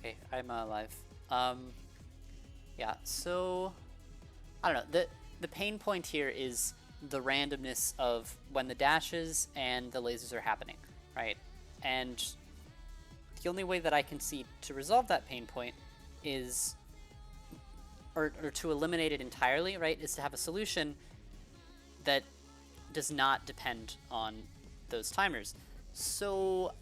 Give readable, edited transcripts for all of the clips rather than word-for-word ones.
Okay, I'm alive. Yeah, so I don't know. The pain point here is the randomness of when the dashes and the lasers are happening, right? And the only way that I can see to resolve that pain point is, or to eliminate it entirely, right, is to have a solution that does not depend on those timers. So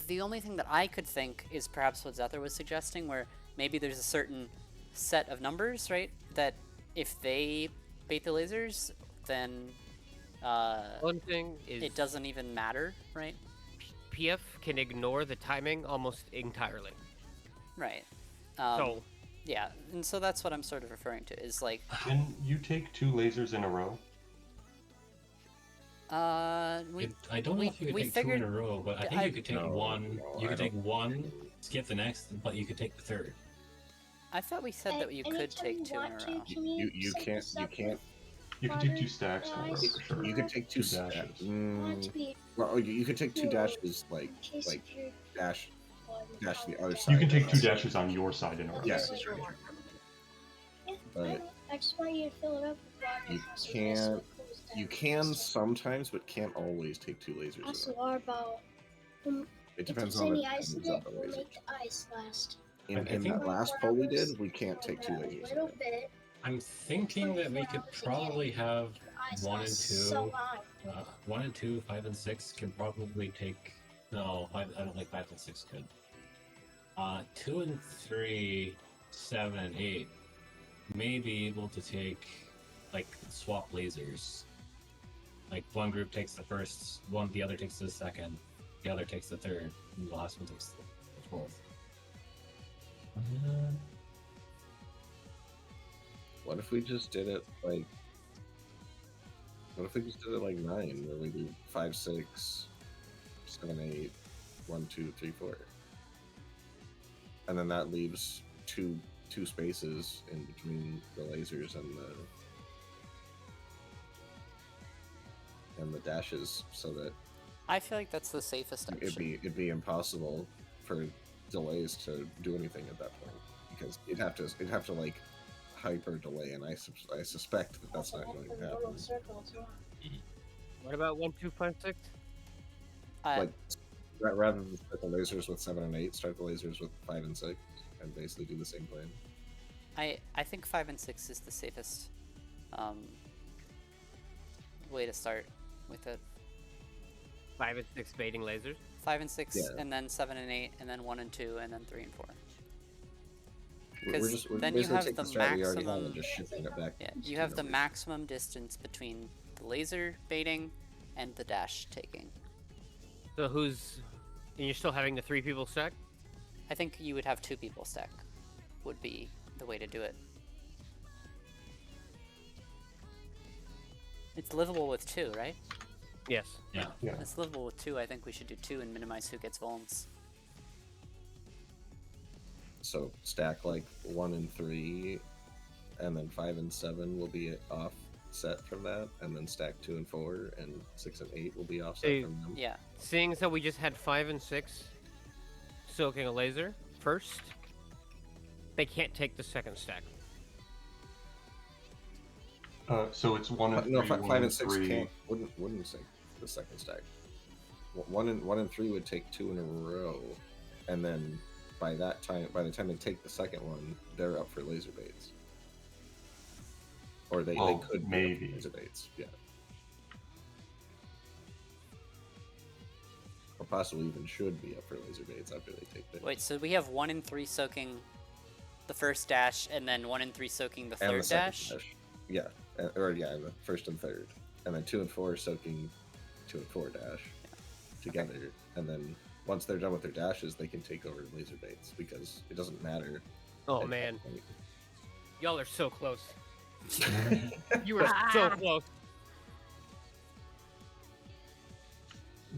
the only thing that I could think is perhaps what Zether was suggesting, where maybe there's a certain set of numbers, right, that if they bait the lasers, then One thing is it doesn't even matter, right? PF can ignore the timing almost entirely. Right. So yeah, and so that's what I'm sort of referring to, is like, Can you take 2 lasers in a row? I don't know if you could take two in a row, but I think you could take one. You could take one, skip the next, but you could take the third. I thought we said that you could take 2 in a row. You can't. You can take 2 stacks in a row for sure. You could take 2 dashes. Well, you could take 2 dashes, like dash the other side. You can take 2 dashes on your side in a row. Yes. But I just want you to fill it up with water. You can sometimes, but can't always take 2 lasers. Also, what about it depends if on there's the any ice in timings it, of the we'll laser. make the ice last. In that last poll we did, we can't take 2 lasers. A little bit. I'm thinking that we could probably have 1 and 2. 1 and 2, 5 and 6 can probably take. No, I don't think 5 and 6 could. 2 and 3, 7 and 8 may be able to take, like, swap lasers. Like, one group takes the first one, the other takes the second, the other takes the third, and the last one takes the fourth. What if we just did it like? What if we just did it like 9, where we do 5, 6, 7, 8, 1, 2, 3, 4, and then that leaves two spaces in between the lasers and the dashes, so that I feel like that's the safest option. it'd be impossible for delays to do anything at that point, because it'd have to like hyper delay, and I suspect that that's not going to happen. what about 1, 2, 5, 6? Like, rather than start the lasers with 7 and 8, start the lasers with 5 and 6, and basically do the same plan. I think 5 and 6 is the safest way to start with it. 5 and 6 baiting lasers. 5 and 6, Yeah. and then 7 and 8, and then 1 and 2, and then 3 and 4. We're Because then you basically have taking the strat we already have and maximum. just shifting it back. Yeah, to you have the numbers. maximum distance between the laser baiting and the dash taking. So and you're still having the 3 people stack? I think you would have 2 people stack. Would be the way to do it. It's livable with 2, right? Yes. Yeah. Yeah. It's livable with 2. I think we should do 2 and minimize who gets vulns. So stack like 1 and 3, and then 5 and 7 will be offset from that, and then stack 2 and 4, and 6 and 8 will be offset Hey, from them. Yeah. Seeing as how we just had 5 and 6 soaking a laser first, they can't take the second stack. So it's 1 and 3, No, 1 5 and 6 3. wouldn't take the second stack. 1 and 3 would take 2 in a row, and then by the time they take the second one, they're up for laser baits. Or they could maybe. be up for laser baits, yeah. Or possibly even should be up for laser baits after they take the Wait, so we have 1 and 3 soaking the first dash, and then 1 and 3 soaking the and third the second dash? Yeah, the first and third, and then 2 and 4 soaking 2 and 4 dash together, Okay. and then once they're done with their dashes, they can take over laser baits, because it doesn't matter. Oh at man, that point. y'all are so close. You are so close.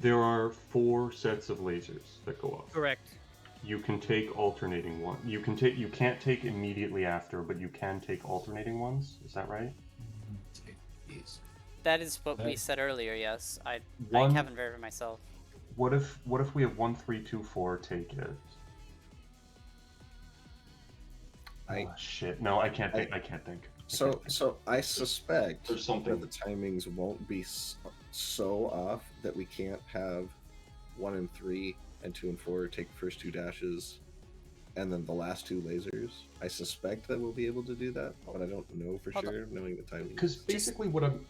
There are 4 sets of lasers that go off. Correct. You can take alternating one. You can't take immediately after, but you can take alternating ones. Is that right? Take these. That is what we Right. said earlier, yes. I One- haven't verified myself. What if we have 1, 3, 2, 4 take it? Oh shit! No, I can't think. I can't think. So I suspect There's something. that the timings won't be so off that we can't have 1 and 3 and 2 and 4 take the first 2 dashes, and then the last 2 lasers. I suspect that we'll be able to do that, but I don't know for Hold sure, knowing the timing. Because basically, what I'm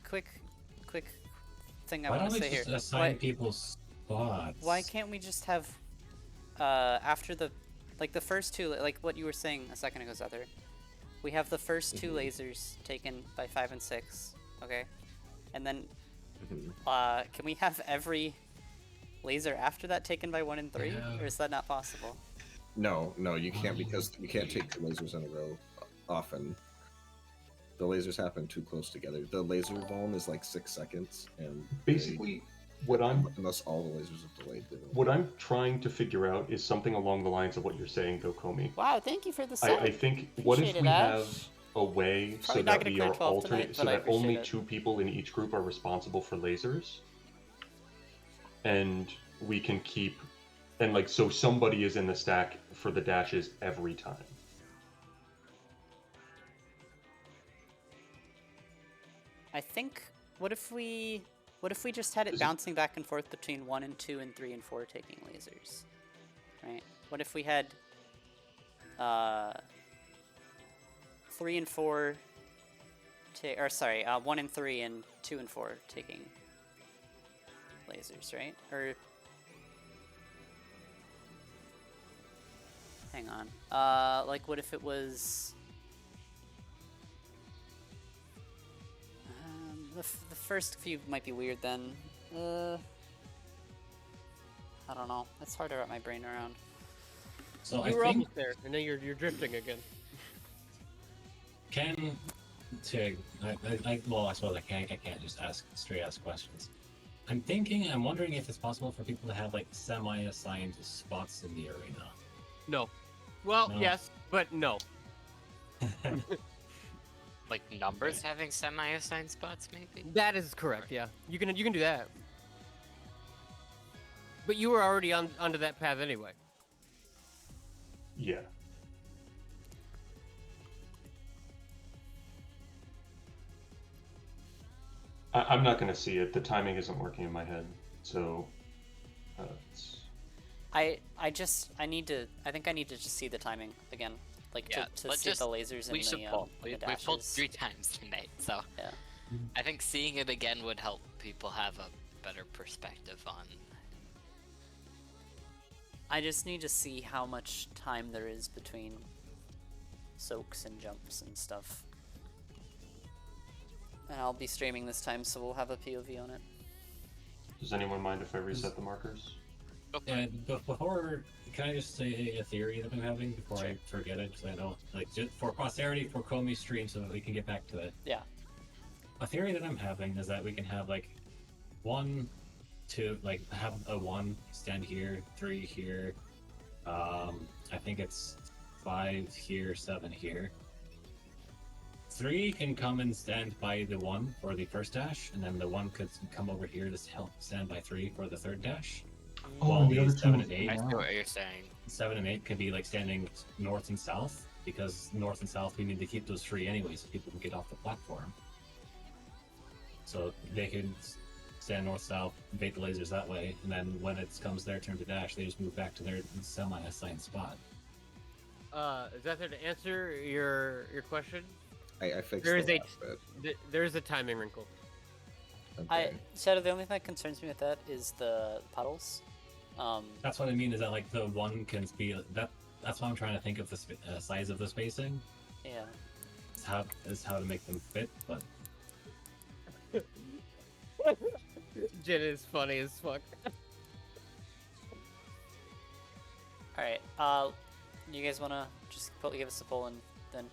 Quick thing I Why want don't to we say just here. assign people's spots? Why can't we just have after the first two, like what you were saying a second ago, Zother? We have the first 2 lasers taken by 5 and 6, okay, and then can we have every laser after that taken by 1 and 3, or is that not possible? No, you can't, because you can't take 2 lasers in a row often. The lasers happen too close together. The laser volume is like 6 seconds, and basically unless all the lasers are delayed. what I'm trying to figure out is something along the lines of what you're saying, though, Comey. Wow, thank you for the sub. I think what if Appreciate we it, Ash. have a way so Probably not that gonna we clear are 12 tonight, alternate, so but I that only appreciate it. 2 people in each group are responsible for lasers, and we can keep, and like so somebody is in the stack for the dashes every time. I think what if we just had it Is it- bouncing back and forth between 1 and 2 and 3 and 4 taking lasers, right? What if we had 3 and 4 1 and 3 and 2 and 4 taking lasers, right? Or hang on. Like what if it was the first few might be weird then. I don't know. It's hard to wrap my brain around. So You I were think almost there, and then you're drifting again. well, I suppose I can't just ask questions. I'm wondering if it's possible for people to have like semi-assigned spots in the arena. No. Well, No. yes, but no. Like numbers having semi-assigned spots, maybe? That is correct. Yeah, you can do that. But you were already onto that path anyway. Yeah. I'm not going to see it. The timing isn't working in my head, so I think I need to just see the timing again, like Yeah, to let's see just- the lasers and We should the pull. the We've pulled dashes. 3 times tonight, so Yeah. I think seeing it again would help people have a better perspective on. I just need to see how much time there is between soaks and jumps and stuff. And I'll be streaming this time, so we'll have a POV on it. does anyone mind if I reset the markers? And before, can I just say a theory that I'm having before I forget it? Because I know, like, just for posterity, for Comey's stream, so that we can get back to it. Yeah. A theory that I'm having is that we can have like 1, 2, like have a 1 stand here, 3 here. I think it's 5 here, 7 here. 3 can come and stand by the 1 for the first dash, and then the 1 could come over here to help stand by 3 for the third dash. While the other the 7 and two- 8, I see what you're saying. 7 and 8 could be like standing north and south, because north and south we need to keep those free anyway, so people can get off the platform. So they can stand north south, bait the lasers that way, and then when it comes their turn to dash, they just move back to their semi-assigned spot. Is that there to answer your question? I fixed There is the a last bit. there is a timing wrinkle. Okay. Shadow, the only thing that concerns me with that is the puddles. That's what I mean, is that like the 1 can be that. That's why I'm trying to think of the size of the spacing. Yeah. Is how to make them fit, but Jen is funny as fuck. Alright, you guys wanna just give us a poll and then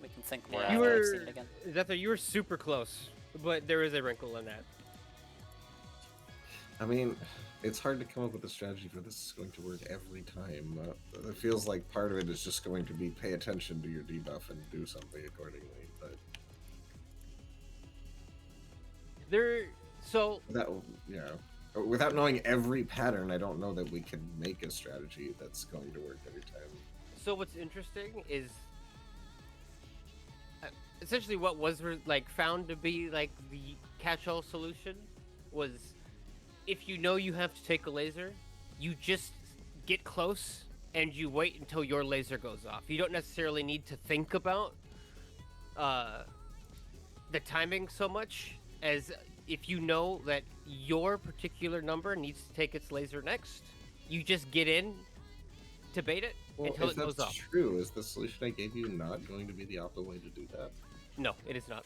we can think more Yeah. after You I've were seen it again. Zephyr, you were super close, but there is a wrinkle in that. I mean, it's hard to come up with a strategy for this is going to work every time. It feels like part of it is just going to be pay attention to your debuff and do something accordingly. But So that, yeah. Without knowing every pattern, I don't know that we can make a strategy that's going to work every time. So what's interesting is essentially what was like found to be like the catch-all solution was if you know you have to take a laser, you just get close and you wait until your laser goes off. You don't necessarily need to think about the timing so much as if you know that your particular number needs to take its laser next, you just get in to bait it until if it goes that's off. true, is the solution I gave you not going to be the optimal way to do that? No, it is not.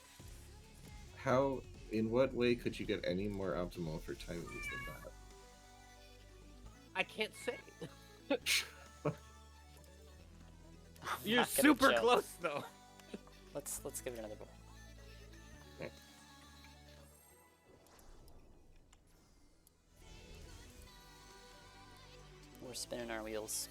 How, in what way could you get any more optimal for timings than that? I can't say. I'm You're not gonna super joke. close though. Let's give it another go. Okay. We're spinning our wheels.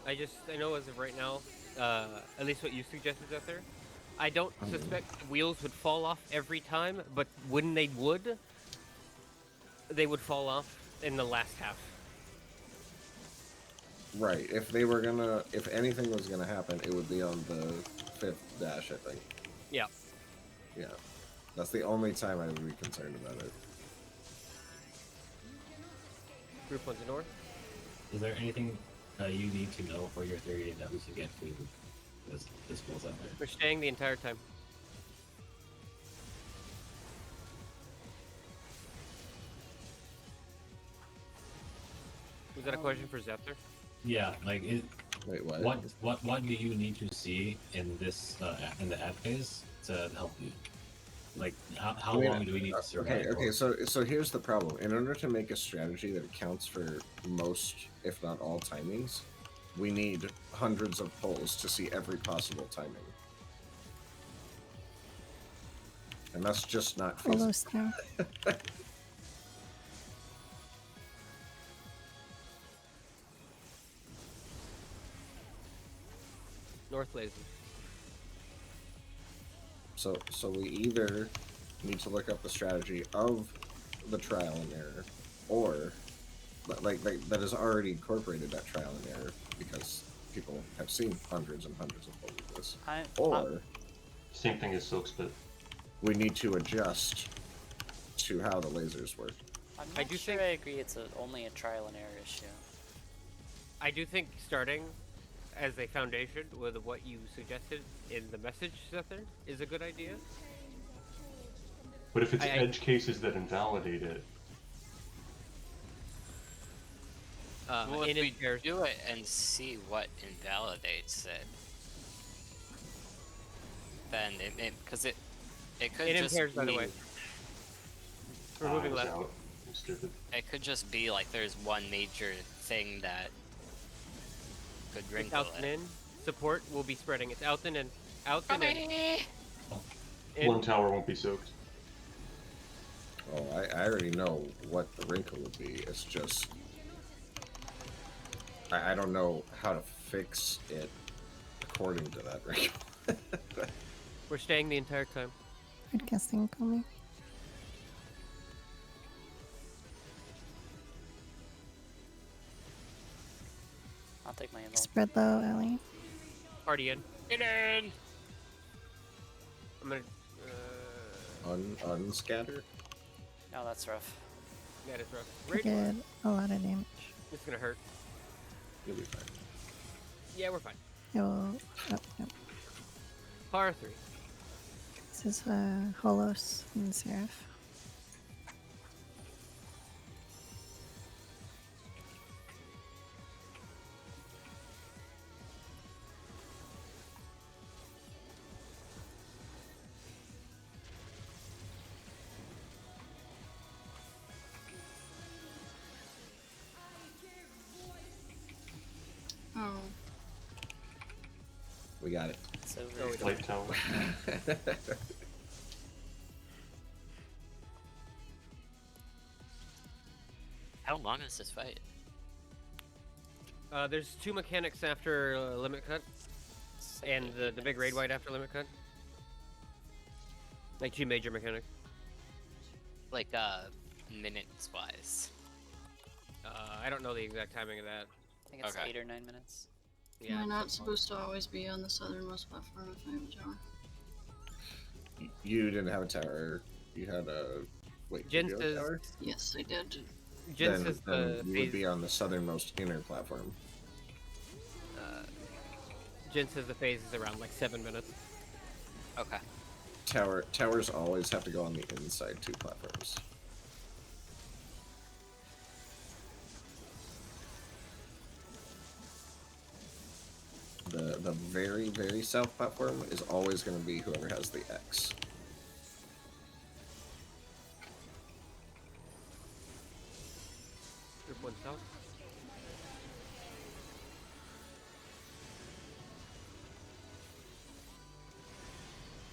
I know as of right now, at least what you suggested out there, I don't suspect the wheels would fall off every time, but when they would fall off in the last half. Right. If anything was gonna happen, it would be on the 5th dash, I think. Yeah. Yeah. That's the only time I would be concerned about it. Group 1 to north. Is there anything you need to know for your theory that we should get to this pulls out there? We're staying the entire time. Was that a question for Zephyr? Yeah, like Wait, what? what do you need to see in this in the ad phase to help you? Like how long do we need to survive? Okay, so here's the problem. In order to make a strategy that accounts for most, if not all, timings, we need hundreds of pulls to see every possible timing. And that's just not feasible. Almost now. North laser. So we either need to look up the strategy of the trial and error, or like that has already incorporated that trial and error because people have seen hundreds and hundreds of pulls of this, or Same thing as Silk Spit. we need to adjust to how the lasers work. I'm I not do sure think- I agree it's only a trial and error issue. I do think starting as a foundation with what you suggested in the message, Zephyr, is a good idea. But if it's I- edge cases that invalidate it, Well, in if we impairs- do it and see what invalidates it, then because it could It just impairs, by the be- way. We're moving I was left. out. I'm stupid. It could just be like there's one major thing that could It's wrinkle out and it. in. Support will be spreading. It's out and in. Out and in. One In. tower won't be soaked. Oh, I already know what the wrinkle would be. It's just I don't know how to fix it according to that wrinkle. We're staying the entire time. Broadcasting coming. I'll take my invul. Spread low, Ellie. Party in. Get in! I'm gonna. Unscatter? No, that's rough. That is rough. I Raid did a lot of damage. It's gonna hurt. You'll be fine. Yeah, we're fine. I will. Oh, no. Par 3. This is Holos and Seraph. Oh. We got it. It's over. Oh, we Light tower. How long is this fight? There's 2 mechanics after limit cut, It's like and 8 the big raid minutes. white after limit cut. Like 2 major mechanics. Like minutes wise. I don't know the exact timing of that. I think it's Okay. 8 or 9 minutes. Yeah. We're it's not like- supposed to always be on the southernmost platform of Fame Tower. You didn't have a tower. You had a wait. Jin did you have a says- tower? Yes, I did. Jin Then, says then the you would be on the southernmost inner platform. Jin says the phase is around like 7 minutes. Okay. Towers always have to go on the inside 2 platforms. The very south platform is always going to be whoever has the X. Group 1 south.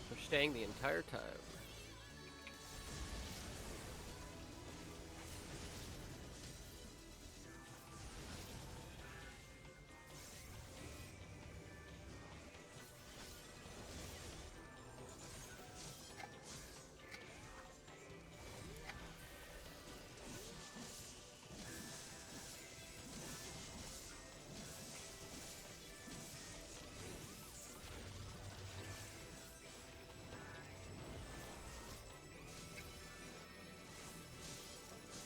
We're staying the entire time.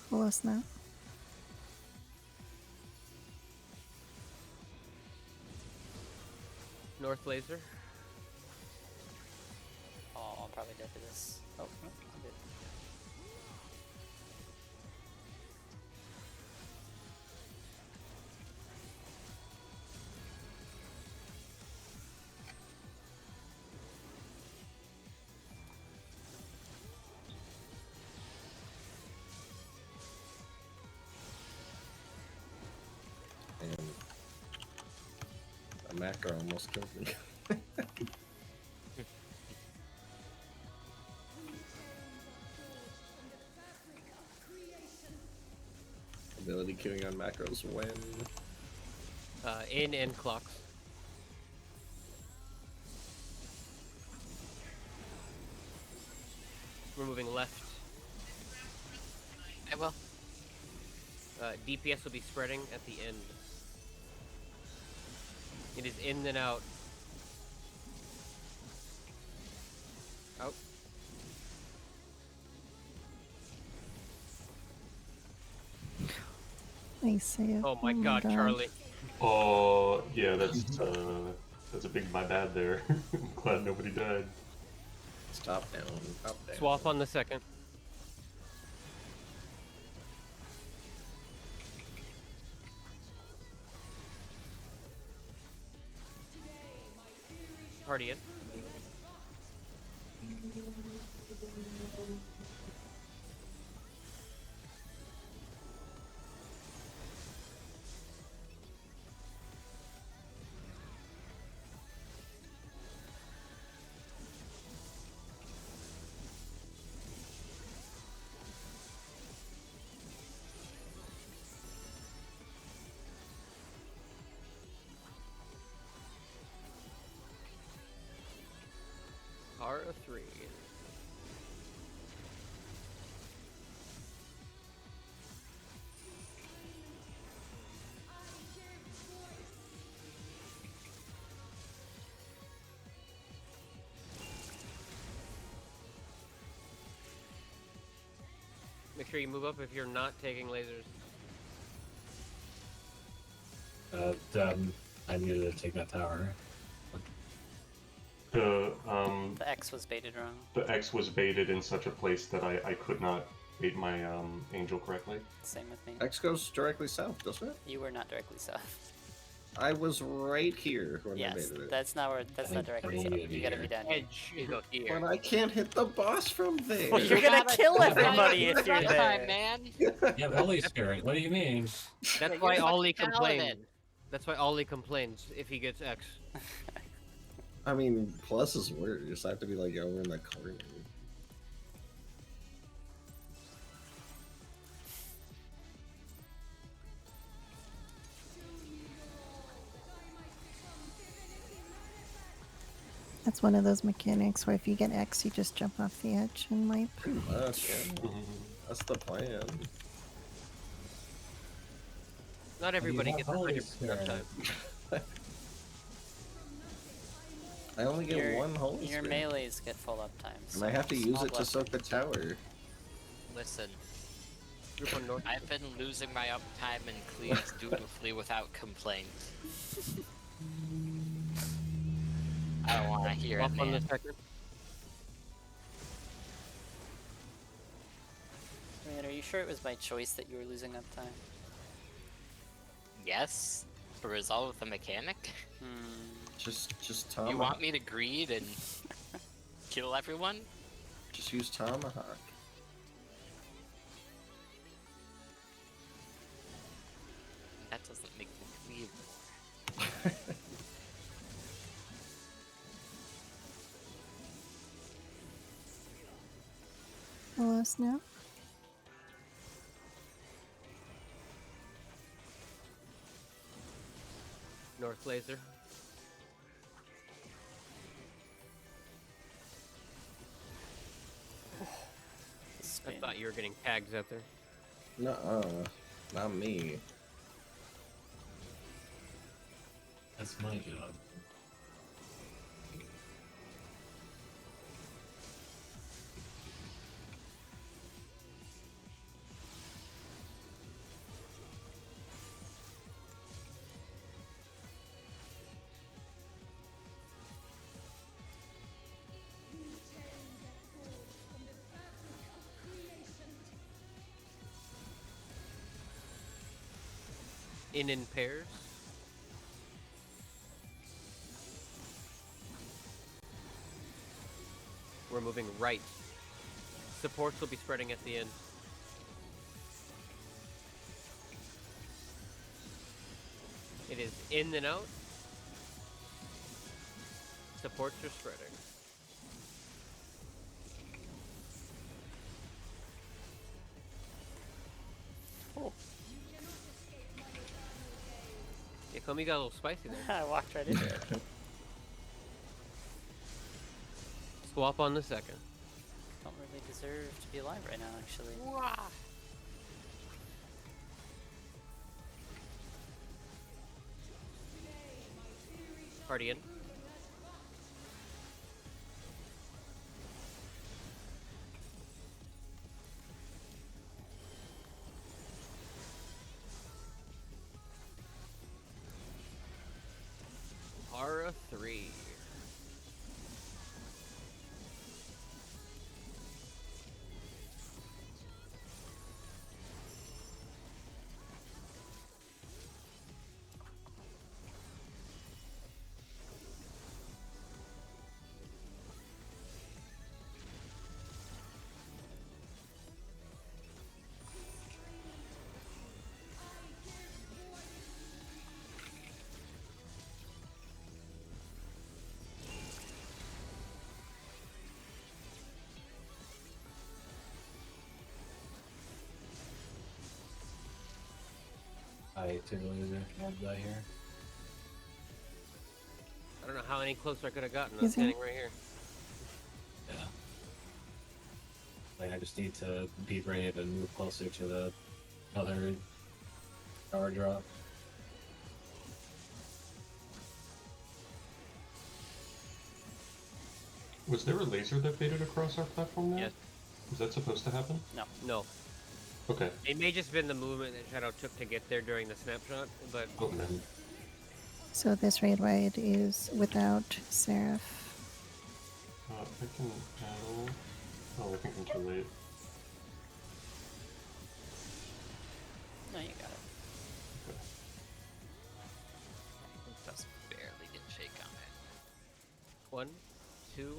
Close now. North laser. Oh, I'm probably dead to this. Oh, no, I'm good. And a macro almost killed me. Ability queuing on macros when In and clocks. We're moving left. I will. DPS will be spreading at the end. It is in and out. Out. Nice save. Oh my god, Charlie. Oh, yeah, that's a big my bad there. I'm glad nobody died. stop down, up down. Swap on the second. Party in. R3. Make sure you move up if you're not taking lasers. I needed to take that tower. The The X was baited wrong. the X was baited in such a place that I could not bait my angel correctly. Same with me. X goes directly south, doesn't it? You were not directly south. I was right here when I Yes, baited it. that's not where. That's not directly I south. need to You gotta be be down here. Edge is up here. But I can't hit the boss from there. Well, you're gonna gotta- kill you gotta everybody use if you're runtime, there. man. Yeah, Holy Spirit, what do you mean? That's You're why a Ollie fucking complained. paladin. That's why Ollie complains if he gets X. I mean, plus is worse. I have to be like over in the corner. That's one of those mechanics where if you get X, you just jump off the edge and wipe. Pretty much, yeah. That's the plan. Not everybody have gets Holy 100% Spirit. uptime. I only get one holy Your spirit. melees get full uptime. And I have to use small it to blessing. soak the tower. Listen, Group on north. I've been losing my uptime in Cleves dutifully without complaint. I don't want to hear it, Off on the man. second. Man, are you sure it was by choice that you were losing uptime? Yes, to resolve the mechanic. Just Tomahawk. You want me to greed and kill everyone? Just use Tomahawk. That doesn't make me Cleve. Hello, Snap. North laser. I Spin. thought you were getting tags out there. Nuh-uh. Not me. That's my job. In pairs. We're moving right. Supports will be spreading at the end. It is in and out. Supports are spreading. Oh. Yakomi got a little spicy there. I walked right into it. Swap on the second. Don't really deserve to be alive right now, actually. Party in. Para 3. I typically have that here. I don't know how any closer I could have gotten. I'm Is it? standing right here. Yeah. Like I just need to be brave and move closer to the other power drop. Was there a laser that faded across our platform there? Yes. Was that supposed to happen? No. Okay. It may just been the movement that Shadow took to get there during the snapshot, but Okay. So this raid ride is without Seraph. I can paddle. Oh, I think I'm too late. No, you got it. Okay. Just barely did shake on it. 1, 2,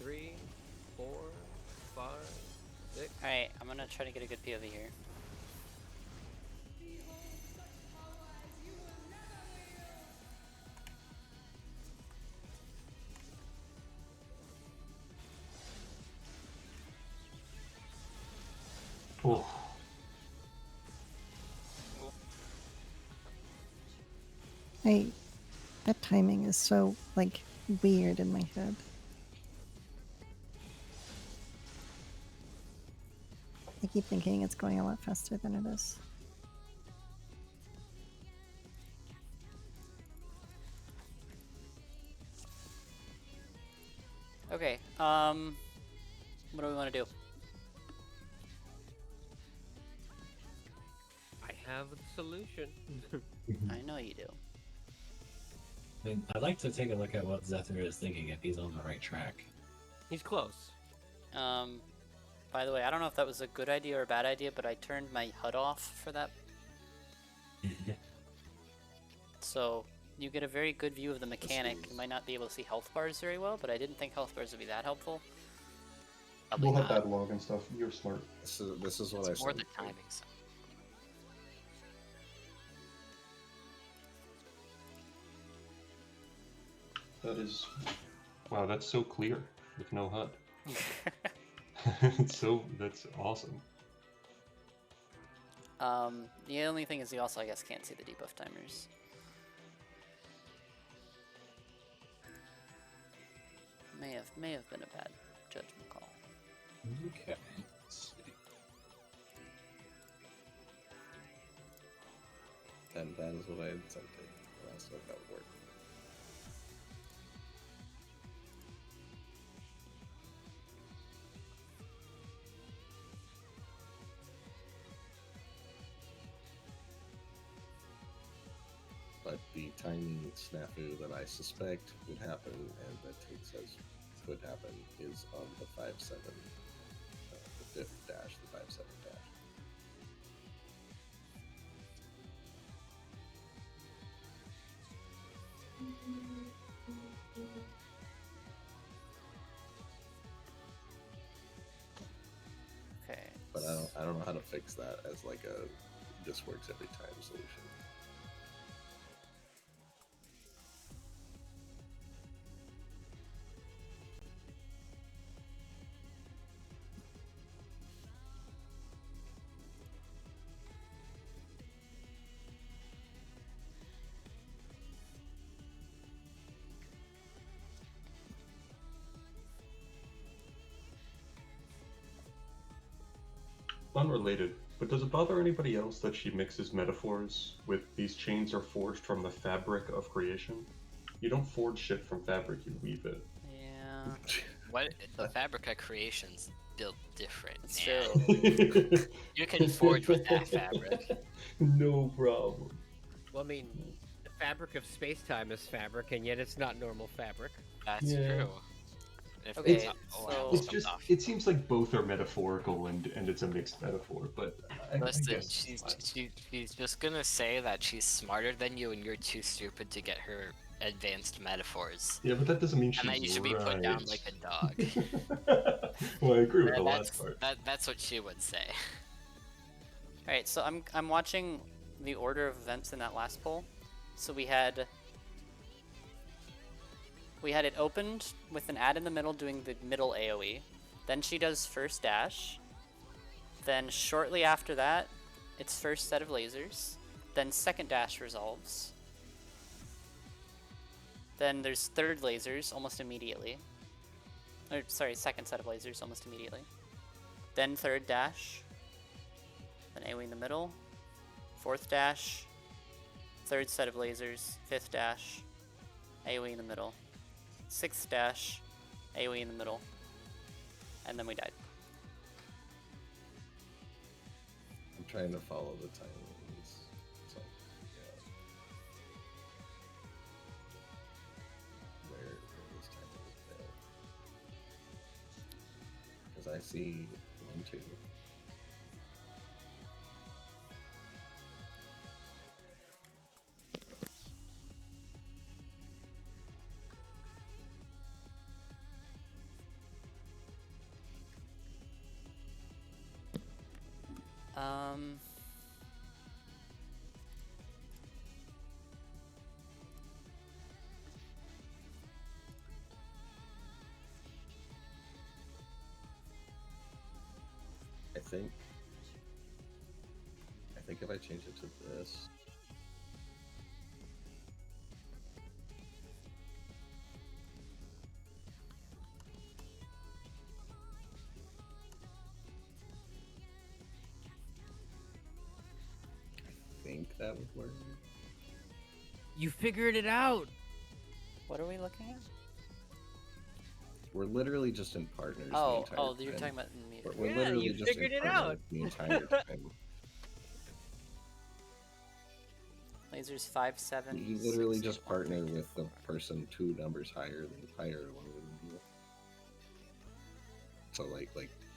3, 4, 5, 6. Alright, I'm gonna try to get a good POV here. Oh, Hey, that timing is so, like, weird in my head. I keep thinking it's going a lot faster than it is. Okay, what do we want to do? I have the solution. I know you do. I mean, I'd like to take a look at what Zephyr is thinking, if he's on the right track. He's close. By the way, I don't know if that was a good idea or a bad idea, but I turned my HUD off for that. So you get a very good view of the mechanic. You might not be able to see health bars very well, but I didn't think health bars would be that helpful. Probably We'll have not. bad log and stuff. You're smart. This is what It's I more said. the timing. So. That is... Wow, that's so clear with no HUD. That's awesome. The only thing is you also, I guess, can't see the debuff timers. May have been a bad judgment call. Okay. Let's see. And that is what I attempted. That's what that would work. But the timing snafu that I suspect would happen, and that Tate says could happen, is on the 5-7, the 5th dash, the 5-7 dash. Okay. But I don't know how to fix that as like a this works every time solution. Unrelated, but does it bother anybody else that she mixes metaphors with these chains are forged from the fabric of creation? You don't forge shit from fabric, you weave it. Yeah, What the fabric of creation's built different. that's man. true. You can forge with that fabric. No problem. Well, I mean, the fabric of space-time is fabric, and yet it's not normal fabric. That's Yeah. true. If Okay, it's not- so- else It's comes just, off. it seems like both are metaphorical and it's a mixed metaphor, but I Listen, guess it's fine. she's just gonna say that she's smarter than you and you're too stupid to get her advanced metaphors. Yeah, but that doesn't mean she's And that you should be put down like a dog. Well, I agree with the That's, last part. that's what she would say. Alright, so I'm watching the order of events in that last poll. So we had it opened with an ad in the middle doing the middle AoE. Then she does first dash. Then shortly after that, it's first set of lasers. Then second dash resolves. Then there's third lasers almost immediately. Or sorry, second set of lasers almost immediately. Then third dash. Then AoE in the middle. Fourth dash. Third set of lasers. Fifth dash. AoE in the middle. Sixth dash. AoE in the middle. And then we died. I'm trying to follow the timings. So, yeah. Where this timing is failed. Because I see 1, 2. Um. I think if I change it to this, Where... You figured it out. What are we looking at? We're literally just in partners. the Oh, entire you're time. talking about in the meter. We're Yeah, literally you just figured in it partners out. the entire time. Lasers 5, 7. You literally 6, just 8, 1, partner 3, with the 4. person 2 numbers higher than you. So like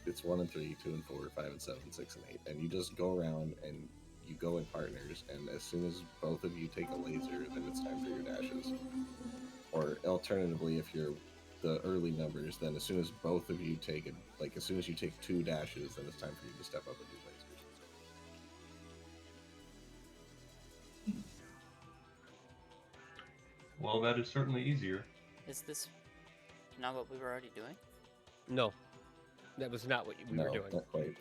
it's 1 and 3, 2 and 4, 5 and 7, 6 and 8, and you just go around and you go in partners, and as soon as both of you take a laser, then it's time for your dashes. Or alternatively, if you're the early numbers, then as soon as both of you take it, like as soon as you take 2 dashes, then it's time for you to step up and do lasers. Well, that is certainly easier. Is this not what we were already doing? No, that was not what we No, were doing. not quite.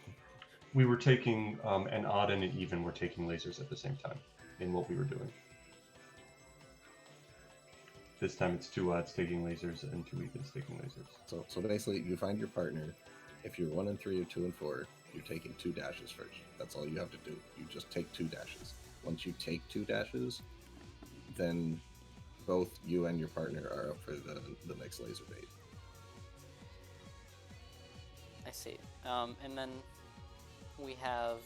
We were taking an odd and an even were taking lasers at the same time in what we were doing. This time it's 2 odds taking lasers and 2 evens taking lasers. So basically, you find your partner. If you're 1 and 3 or 2 and 4, you're taking 2 dashes first. That's all you have to do. You just take 2 dashes. Once you take 2 dashes, then both you and your partner are up for the next laser bait. I see. And then we have.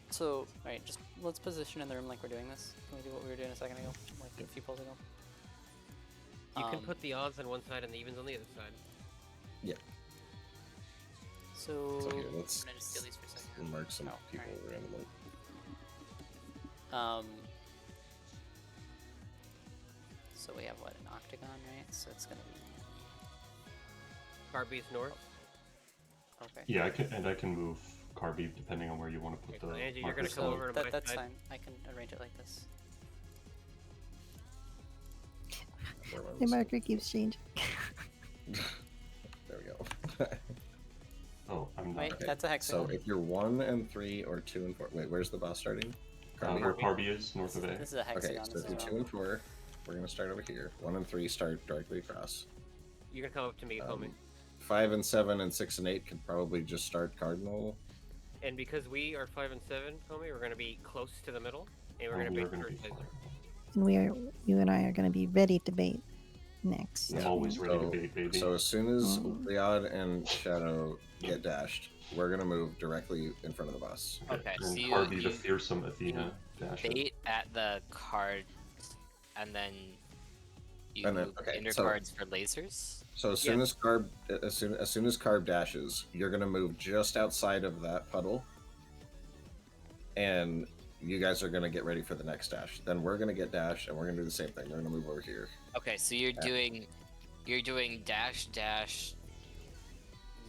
So, alright, just let's position in the room like we're doing this. Can we do what we were doing a second ago? Like a few polls ago? You can put the odds on one side and the evens on the other side. Yeah. So, So here, let's I'm gonna just steal these for a second. mark some Oh, people alright. randomly. So we have what, an octagon, right? So it's gonna be Carby's north. okay. Yeah, I can move Carby depending on where you want to put Okay, the so Angie, you're gonna markers come down. over to my That's side. fine. I can arrange it like this. The marker keeps changing. There we go. Oh, I'm not. Wait, Okay, that's a hexagon. So if you're 1 and 3 or 2 and 4, wait, where's the boss starting? Carby? Where Carby is, north of A. This is a Okay, hexagon. so This if you're is 2 and 4, we're gonna start over here. 1 and 3 start directly across. You're gonna come up to me, homie. 5 and 7 and 6 and 8 could probably just start cardinal. And because we are 5 and 7, homie, we're gonna be close to the middle, and we're Oh, gonna we be are gonna first be laser. And you and I are going to be ready to bait next. I'm always ready to So- bait, baby. So as soon as Oh. Riyadh and Shadow get dashed, we're gonna move directly in front of the boss. Okay, and so you- Carby, the you- fearsome Athena, dashes. Bait at the card, and then you And then- move okay, inner so- cards for lasers. So as soon as Carb dashes, you're gonna move just outside of that puddle, and you guys are gonna get ready for the next dash. Then we're gonna get dashed, and we're gonna do the same thing. We're gonna move over here. Okay, so you're doing dash dash,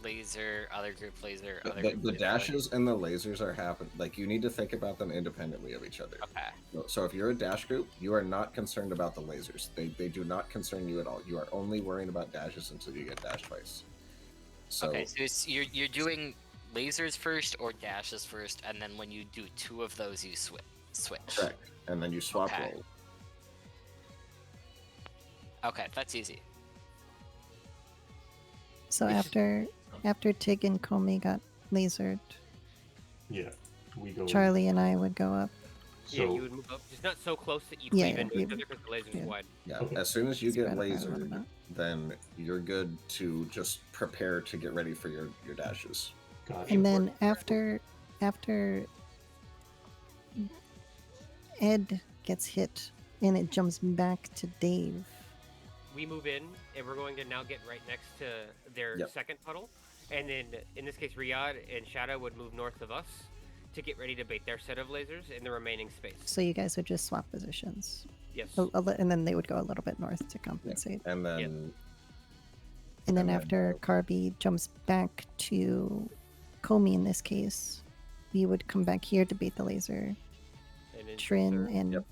laser, other group laser, other The group laser. dashes and the lasers are happening. Like you need to think about them independently of each other. Okay. So if you're a dash group, you are not concerned about the lasers. They do not concern you at all. You are only worrying about dashes until you get dashed twice. So Okay, so you're doing lasers first or dashes first, and then when you do 2 of those, you switch. correct, and then you swap Okay. roll. Okay, that's easy. So We should- after Tig and Comey got lasered, Yeah, we go. Charlie and I would go up. So, Yeah, you would move up, just not so close that you Yeah, cleave into yeah, each other because the laser's yeah. wide. Yeah, Okay. as soon as you get Spread it out a little lasered, bit. then you're good to just prepare to get ready for your dashes. gotcha. And then after Ed gets hit and it jumps back to Dave. We move in, and we're going to now get right next to their Yep. second puddle. And then, in this case, Riyadh and Shadow would move north of us to get ready to bait their set of lasers in the remaining space. So you guys would just swap positions. Yes. And then they would go a little bit north to compensate. And then Yeah. And then And then- after Carby jumps back to Comey in this case, we would come back here to bait the laser. And then Trin Zether- and Yep.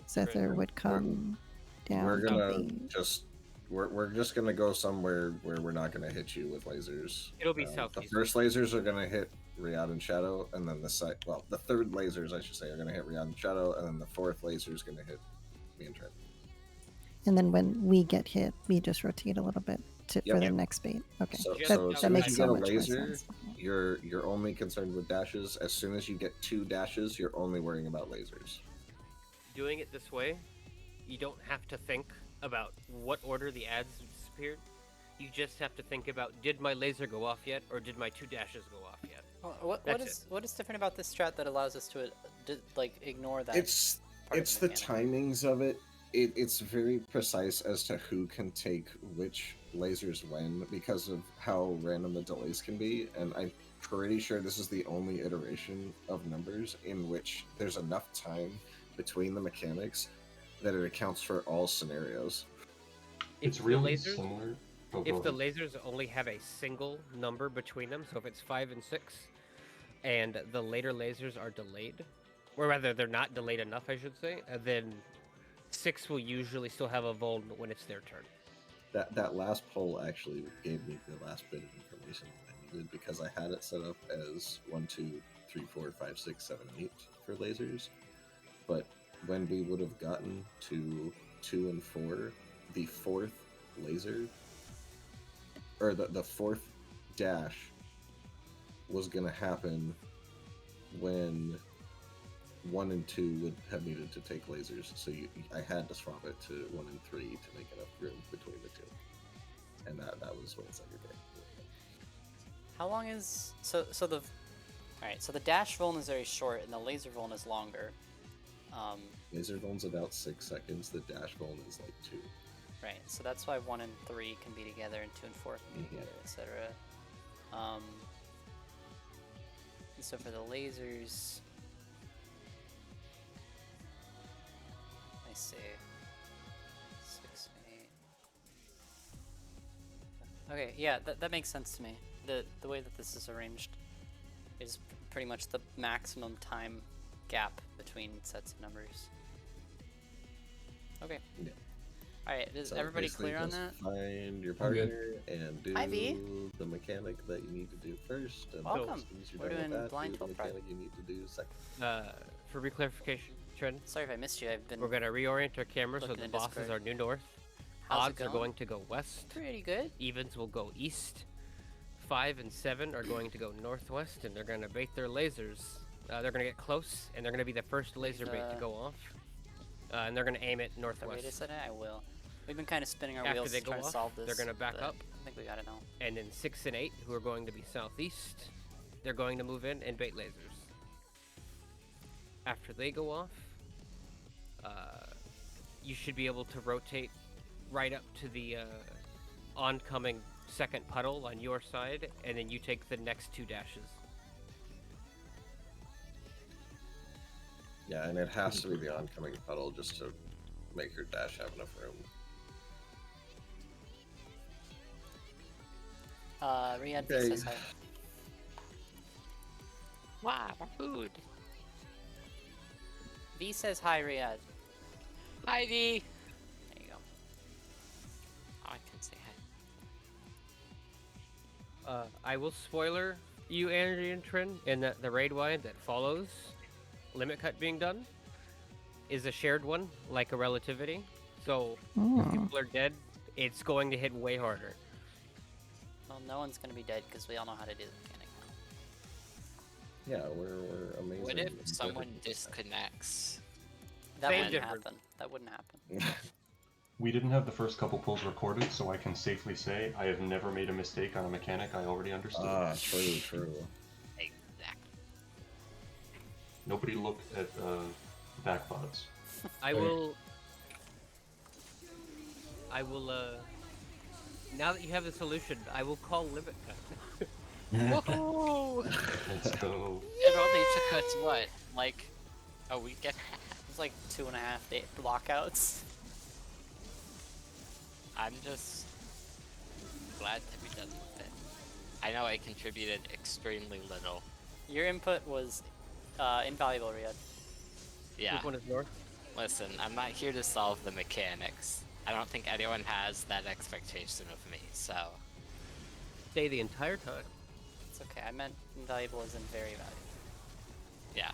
Zether would come down. we're to gonna bait. just we're just gonna go somewhere where we're not gonna hit you with lasers. It'll be The southeast. first lasers are gonna hit Riyadh and Shadow, and then the third lasers, I should say, are gonna hit Riyadh and Shadow, and then the fourth laser is gonna hit me and Trent. And then when we get hit, we just rotate a little bit for the next bait. Okay, So, Just that, so as that soon as makes you so get a much more laser, sense. you're only concerned with dashes. As soon as you get 2 dashes, you're only worrying about lasers. Doing it this way, you don't have to think about what order the ads disappeared. You just have to think about, did my laser go off yet, or did my 2 dashes go off yet? What That's what is different about this strat that allows us to like ignore that? It's part of it's the mechanic? timings of it. It's very precise as to who can take which lasers when because of how random the delays can be, and I'm pretty sure this is the only iteration of numbers in which there's enough time between the mechanics that it accounts for all scenarios. It's the really lasers- similar. Oh, go If the ahead. lasers only have a single number between them, so if it's 5 and 6, and the later lasers are delayed, or rather they're not delayed enough, I should say, then 6 will usually still have a vuln when it's their turn. That last poll actually gave me the last bit of information that I needed because I had it set up as 1, 2, 3, 4, 5, 6, 7, 8 for lasers, but when we would have gotten to 2 and 4, the fourth laser or the fourth dash was gonna happen when 1 and 2 would have needed to take lasers, so I had to swap it to 1 and 3 to make enough room between the two, and that was what it's like. How long is so the? All right, so the dash vuln is very short and the laser vuln is longer. Laser vuln's about 6 seconds. The dash vuln is like 2. Right, so that's why 1 and 3 can be together and 2 and 4 can be together, etc. And so for the lasers, I see 6, 8. Okay, yeah, that makes sense to me. The way that this is arranged is pretty much the maximum time gap between sets of numbers. Okay. Yeah. Alright, is So everybody basically clear on just that? Find your I'm good. partner and do Hi, V. the mechanic that you need to do first. And Welcome. as soon as you're We're done with doing that, blind do the 12 private. mechanic you need to do second. For reclarification, Trent, Sorry if I missed you, I've been we're going to reorient our camera so Looking the in bosses Discord. are due north. How's it Odds are going? going to go west. pretty good. Evens will go east. 5 and 7 are going to go northwest, and they're going to bait their lasers. They're going to get close, and they're going to be the first laser bait to go off. And they're going to aim it Wait a northwest. second, I will. We've been kind of spinning our After wheels they to go try to off, solve this. they're gonna back but up. I think we got it now. And then 6 and 8, who are going to be southeast, they're going to move in and bait lasers. After they go off, you should be able to rotate right up to the oncoming second puddle on your side, and then you take the next 2 dashes. Yeah, and it has to be the oncoming puddle just to make your dash have enough room. Riyadh Okay. says hi. Wow, food. V says hi, Riyadh. Hi, V. There you go. Oh, I can say hi. I will spoiler you, Andrew and Trin, in that the raid wide that follows limit cut being done is a shared one, like a relativity. So if people are dead, it's going to hit way harder. Well, no one's gonna be dead because we all know how to do the mechanic now. Yeah, we're amazing. What and if good someone at this stuff. disconnects? That Same wouldn't difference. happen. That wouldn't happen. We didn't have the first couple pulls recorded, so I can safely say I have never made a mistake on a mechanic I already understood. True. Exactly. Nobody looked at backpods. I will. Now that you have the solution, I will call limit cut. Whoa! Let's go. It only took us what, like a week and a half? It's like 2.5 day lockouts. I'm just glad to be done with it. I know I contributed extremely little. Your input was invaluable, Riyadh. Yeah. Which one is north? Listen, I'm not here to solve the mechanics. I don't think anyone has that expectation of me, so Stay the entire time. It's okay. I meant invaluable as in very valuable. yeah.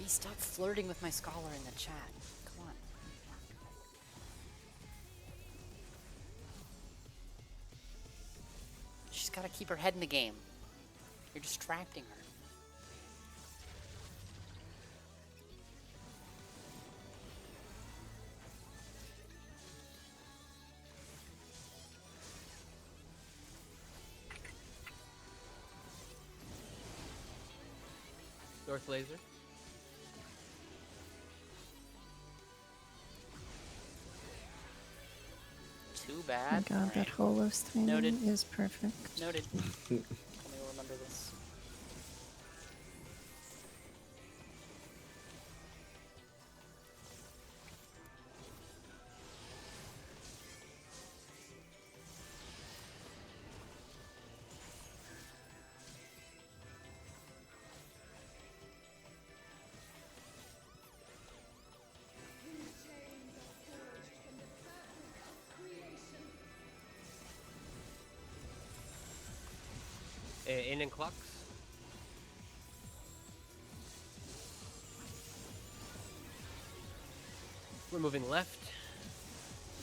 stop flirting with my scholar in the chat. Come on. She's got to keep her head in the game. You're distracting her. North laser. Too Oh bad. my god, Alright. that holos timing Noted. is perfect. Noted. Tell me we'll remember this. In and clocks. We're moving left.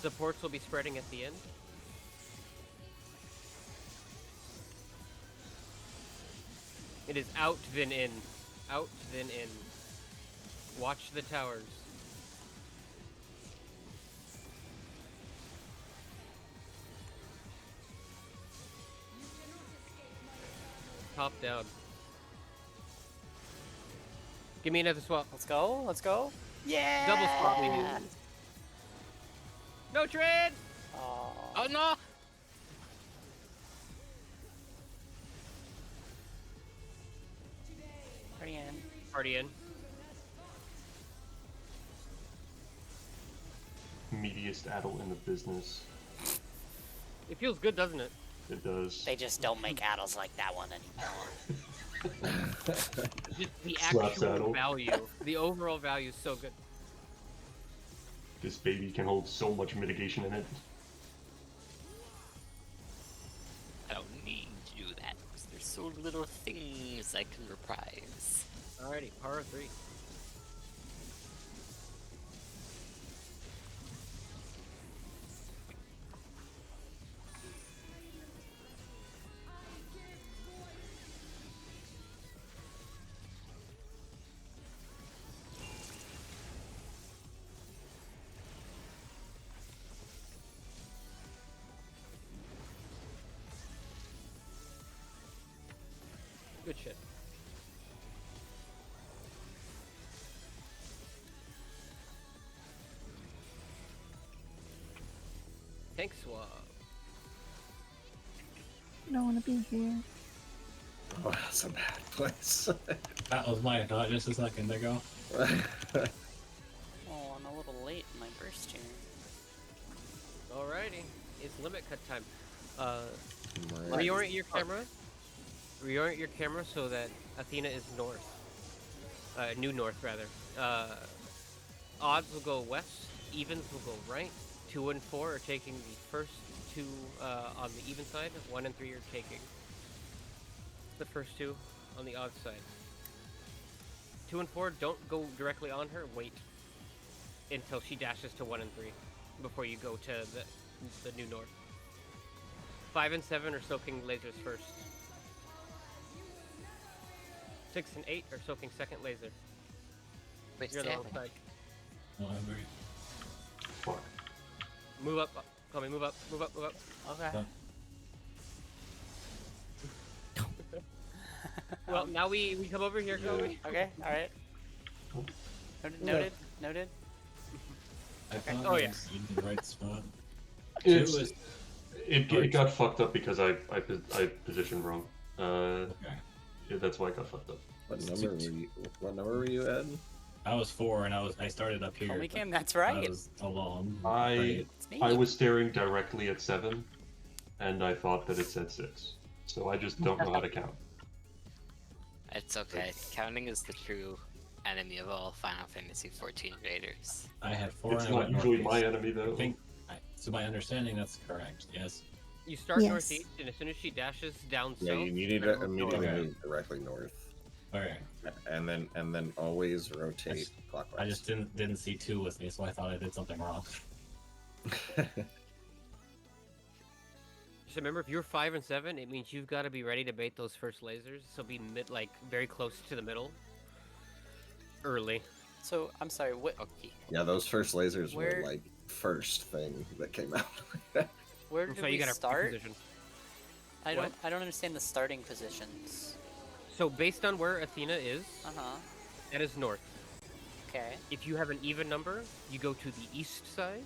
Supports will be spreading at the end. It is out, then in. Out, then in. Watch the towers. Top down. Give me another swap. Let's go. Let's go. Yeah. Double swap me, dude. No trade! Aw. Oh no! Party in. Party in. Meatiest addle in the business. It feels good, doesn't it? It does. They just don't make addles like that one anymore. Just the Slap actual saddle. value. The overall value is so good. This baby can hold so much mitigation in it. I don't need to do that because there's so little things I can reprise. Alrighty, power 3. Good shit. Tank swap. I don't want to be here. Oh, that's a bad place. That was my thought just a second ago. Oh, I'm a little late in my burst here. Alrighty, it's limit cut time. Right. Reorient your camera. Reorient your camera so that Athena is north. New north, rather. Odds will go west. Evens will go right. 2 and 4 are taking the first two on the even side. 1 and 3 are taking the first two on the odd side. 2 and 4 don't go directly on her. Wait until she dashes to 1 and 3 before you go to the new north. 5 and 7 are soaking lasers first. 6 and 8 are soaking second laser. Wait, You're on the wrong Stanley. side. Oh, I agree. Fuck. Move up. Call me. Move up. Move up. Move up. Okay. Well, now we come over here, Kobe. Okay. All right. Noted. Noted. I thought Oh, I yeah. was in the right spot. It's, Two is it got fucked up because I positioned wrong. okay. Yeah, that's why it got fucked up. What number were you at? I was 4 and I started up here. Homie but Kim, that's I right. was alone. I Right. It's me. I was staring directly at 7, and I thought that it said 6. So I just don't know how to count. It's okay. Counting is the true enemy of all Final Fantasy XIV raiders. I had 4 It's and I not went usually my northeast. enemy though. I think, to my understanding, that's correct. Yes. You start Yes. northeast, and as soon as she dashes down Yeah, south, you needed you're to gonna move immediately north. move directly north. Okay. and then always rotate clockwise. I just didn't see 2 with me, so I thought I did something wrong. Just remember, if you're 5 and 7, it means you've got to be ready to bait those first lasers. So be like very close to the middle. Early. So I'm sorry. What? Okay. Yeah, those first lasers Where- were like first thing that came out. Where do So we you got to start? position. I What? don't understand the starting positions. So based on where Athena is, that is north. Okay. If you have an even number, you go to the east side.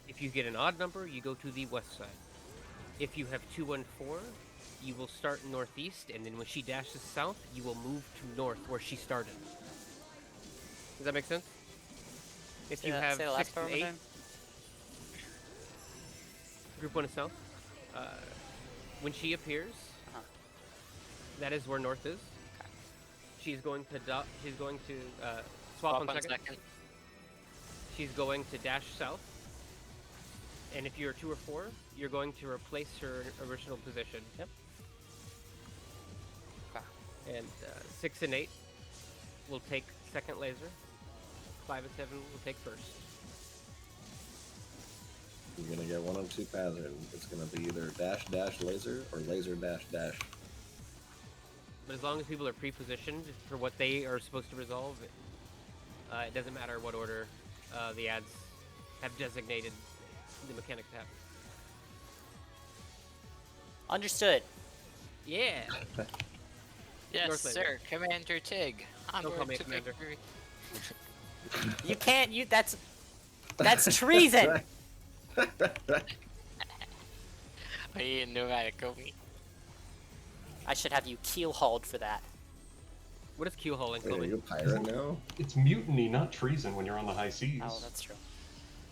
If you get an odd number, you go to the west side. If you have 2 and 4, you will start northeast, and then when she dashes south, you will move to north where she started. Does that make sense? If you have say the 6 last part and one 8, more time. group 1 is south. When she appears, that is where north is. She's going to swap on second. She's going to dash south. And if you're 2 or 4, you're going to replace her original position. Yep. And 6 and 8 will take second laser. 5 and 7 will take first. You're gonna get one of 2 patterns. It's gonna be either dash dash laser or laser dash dash. But as long as people are pre-positioned for what they are supposed to resolve, it doesn't matter what order the ads have designated the mechanics to have. Understood. Yeah. Yes, North laser. sir. Commander Tig. Don't call me Onward to Commander. victory. You can't. That's treason. Oh, you didn't know how to go me. I should have you keel hauled for that. What is Q hauling? Wait, are you a pirate now? It's mutiny, not treason when you're on the high seas. Oh, that's true.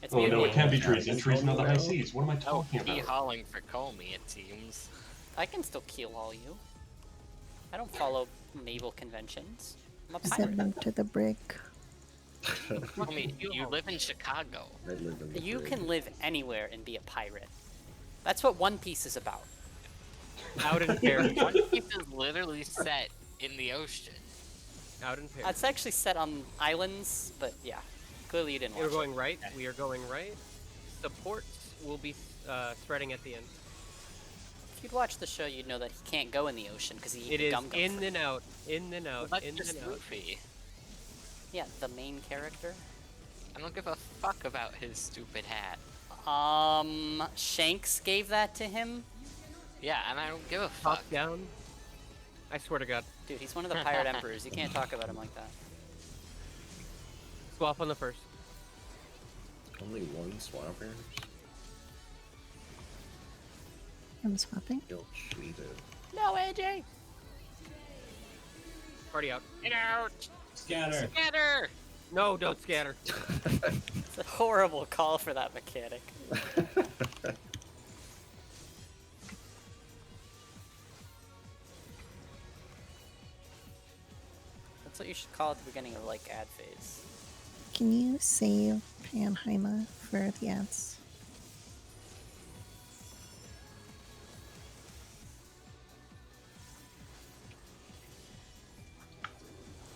It's Oh no, mutiny. it can't be treason. Yeah, Treason on the high no. seas. What am I Oh, talking key about? hauling for Comey, it seems. I can still keel haul you. I don't follow naval conventions. I'm a Send pirate. them to the brig. Comey, you live in Chicago. I live in the You brig. can live anywhere and be a pirate. That's what One Piece is about. Out in Paris. One Piece is literally set in the ocean. Out in Paris. It's actually set on islands, but yeah. Clearly you didn't watch We're it. going right. We are going right. Supports will be spreading at the end. If you'd watch the show, you'd know that he can't go in the ocean because he It eats is gum gum in fruit. and out, in and out, That's in just and out. Luffy. Yeah, the main character. I don't give a fuck about his stupid hat. Shanks gave that to him. Yeah, and I don't give a fuck. Top down. I swear to God. Dude, he's one of the pirate emperors. You can't talk about him like that. Swap on the first. Only one swappers? I'm swapping. You'll cheat it. No, AJ! Party out. Get out! Scatter! Scatter! No, don't scatter. It's a horrible call for that mechanic. That's what you should call at the beginning of, like, ad phase. Can you save Panheima for the ads?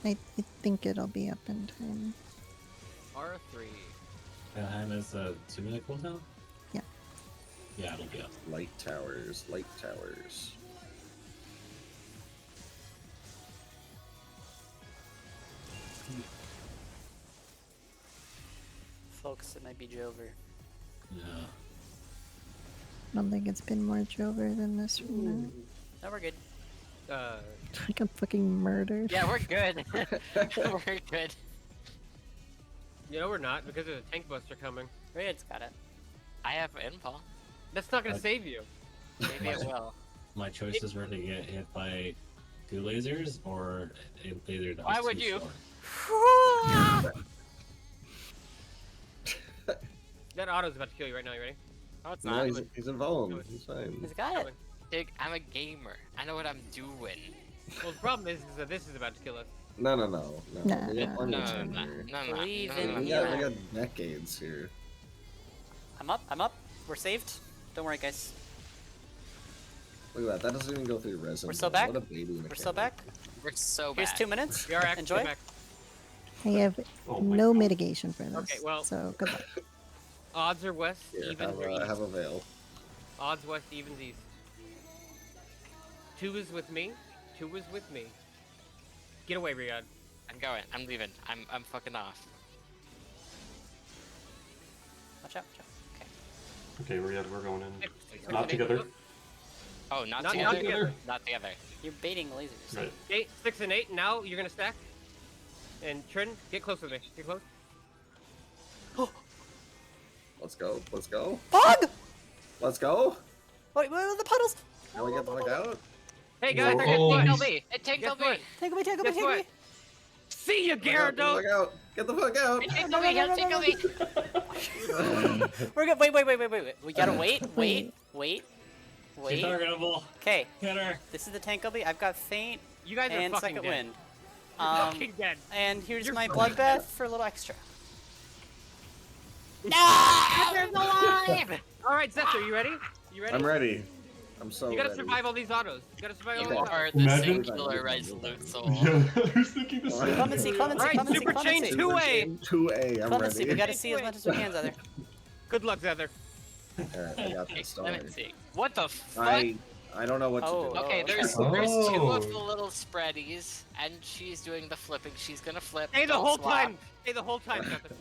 I think it'll be up in time. R3. Valheim is a 2-minute cooldown? Yeah. Yeah, it'll be up. Light towers, light towers. Folks, it might be Jover. Yeah. I don't think it's been more Jover than this from now. No, we're good. Like I'm fucking murdered. Yeah, we're good. We're good. You know we're not, because there's a tank buster coming. Rayed's got it. I have Impulse. That's not gonna What? save you. Maybe it will. My choices were to get hit by 2 lasers or a laser that Why was would too you? short. That auto's about to kill you right now. You ready? No, it's No, not. he's involved. He's fine. He's got it. Coming. Dig, I'm a gamer. I know what I'm doing. Well, the problem is that this is about to kill us. No. Nah, We got plenty No, of no, time no, here. no, no, Believe no, in no, We you. no. got decades here. I'm up. We're saved. Don't worry, guys. Look at that. That doesn't even go through resin. We're still back? What a baby We're still mechanic. back. We're so Here's bad. 2 minutes. We are active. Enjoy. Back. I have Oh my no God. mitigation for this. Okay, well- so good luck. Odds are west, Here, evens are east. have a veil. Odds west, evens east. 2 is with me. 2 is with me. Get away, Riyadh. I'm going. I'm leaving. I'm fucking off. Watch out. Watch out. Okay. Okay, Riyadh, we're going in. Six, Not eight, together. Oh, not Not together. together. Not together. You're baiting lasers. Right. 8, 6, and 8. Now you're gonna stack. And Trin, get close with me. Get close. Let's go. Let's go. Fog! Let's go. Wait, the puddles. Now we get the fuck out. Hey guys, Whoa. guess Oh, what? he's- LB. It take Guess LB. what? Take me, take me, Guess take what? me. See ya, Get the Gyarados! fuck out. Get the fuck out. It take LB. It take LB. We're good. Wait. We gotta wait. She's targetable. Okay, Hit her. this is the tank LB. I've got faint You guys are and fucking second dead. wind. You're fucking dead. And here's You're my fucking bloodbath for a little extra. There's alive. All right, Zephyr, you ready? You ready? I'm ready. I'm so You gotta ready. survive all these autos. You gotta survive all You these autos. are the Imagine- singular resolute soul. Yeah, I was thinking the same. Clemency, All clemency, right, clemency, super chain clemency. 2A. 2A. I'm Clemency, ready. we gotta see as much as we can, Zother. Good luck, Zephyr. Alright, I got Hey, this. Don't let me worry. see. What the fuck? I don't know what Oh, to do. Okay, there's Oh. 2 of the little spreadies, and she's doing the flipping. She's gonna flip. Hey, the don't whole swap. time. Hey, the whole time, Zephyr.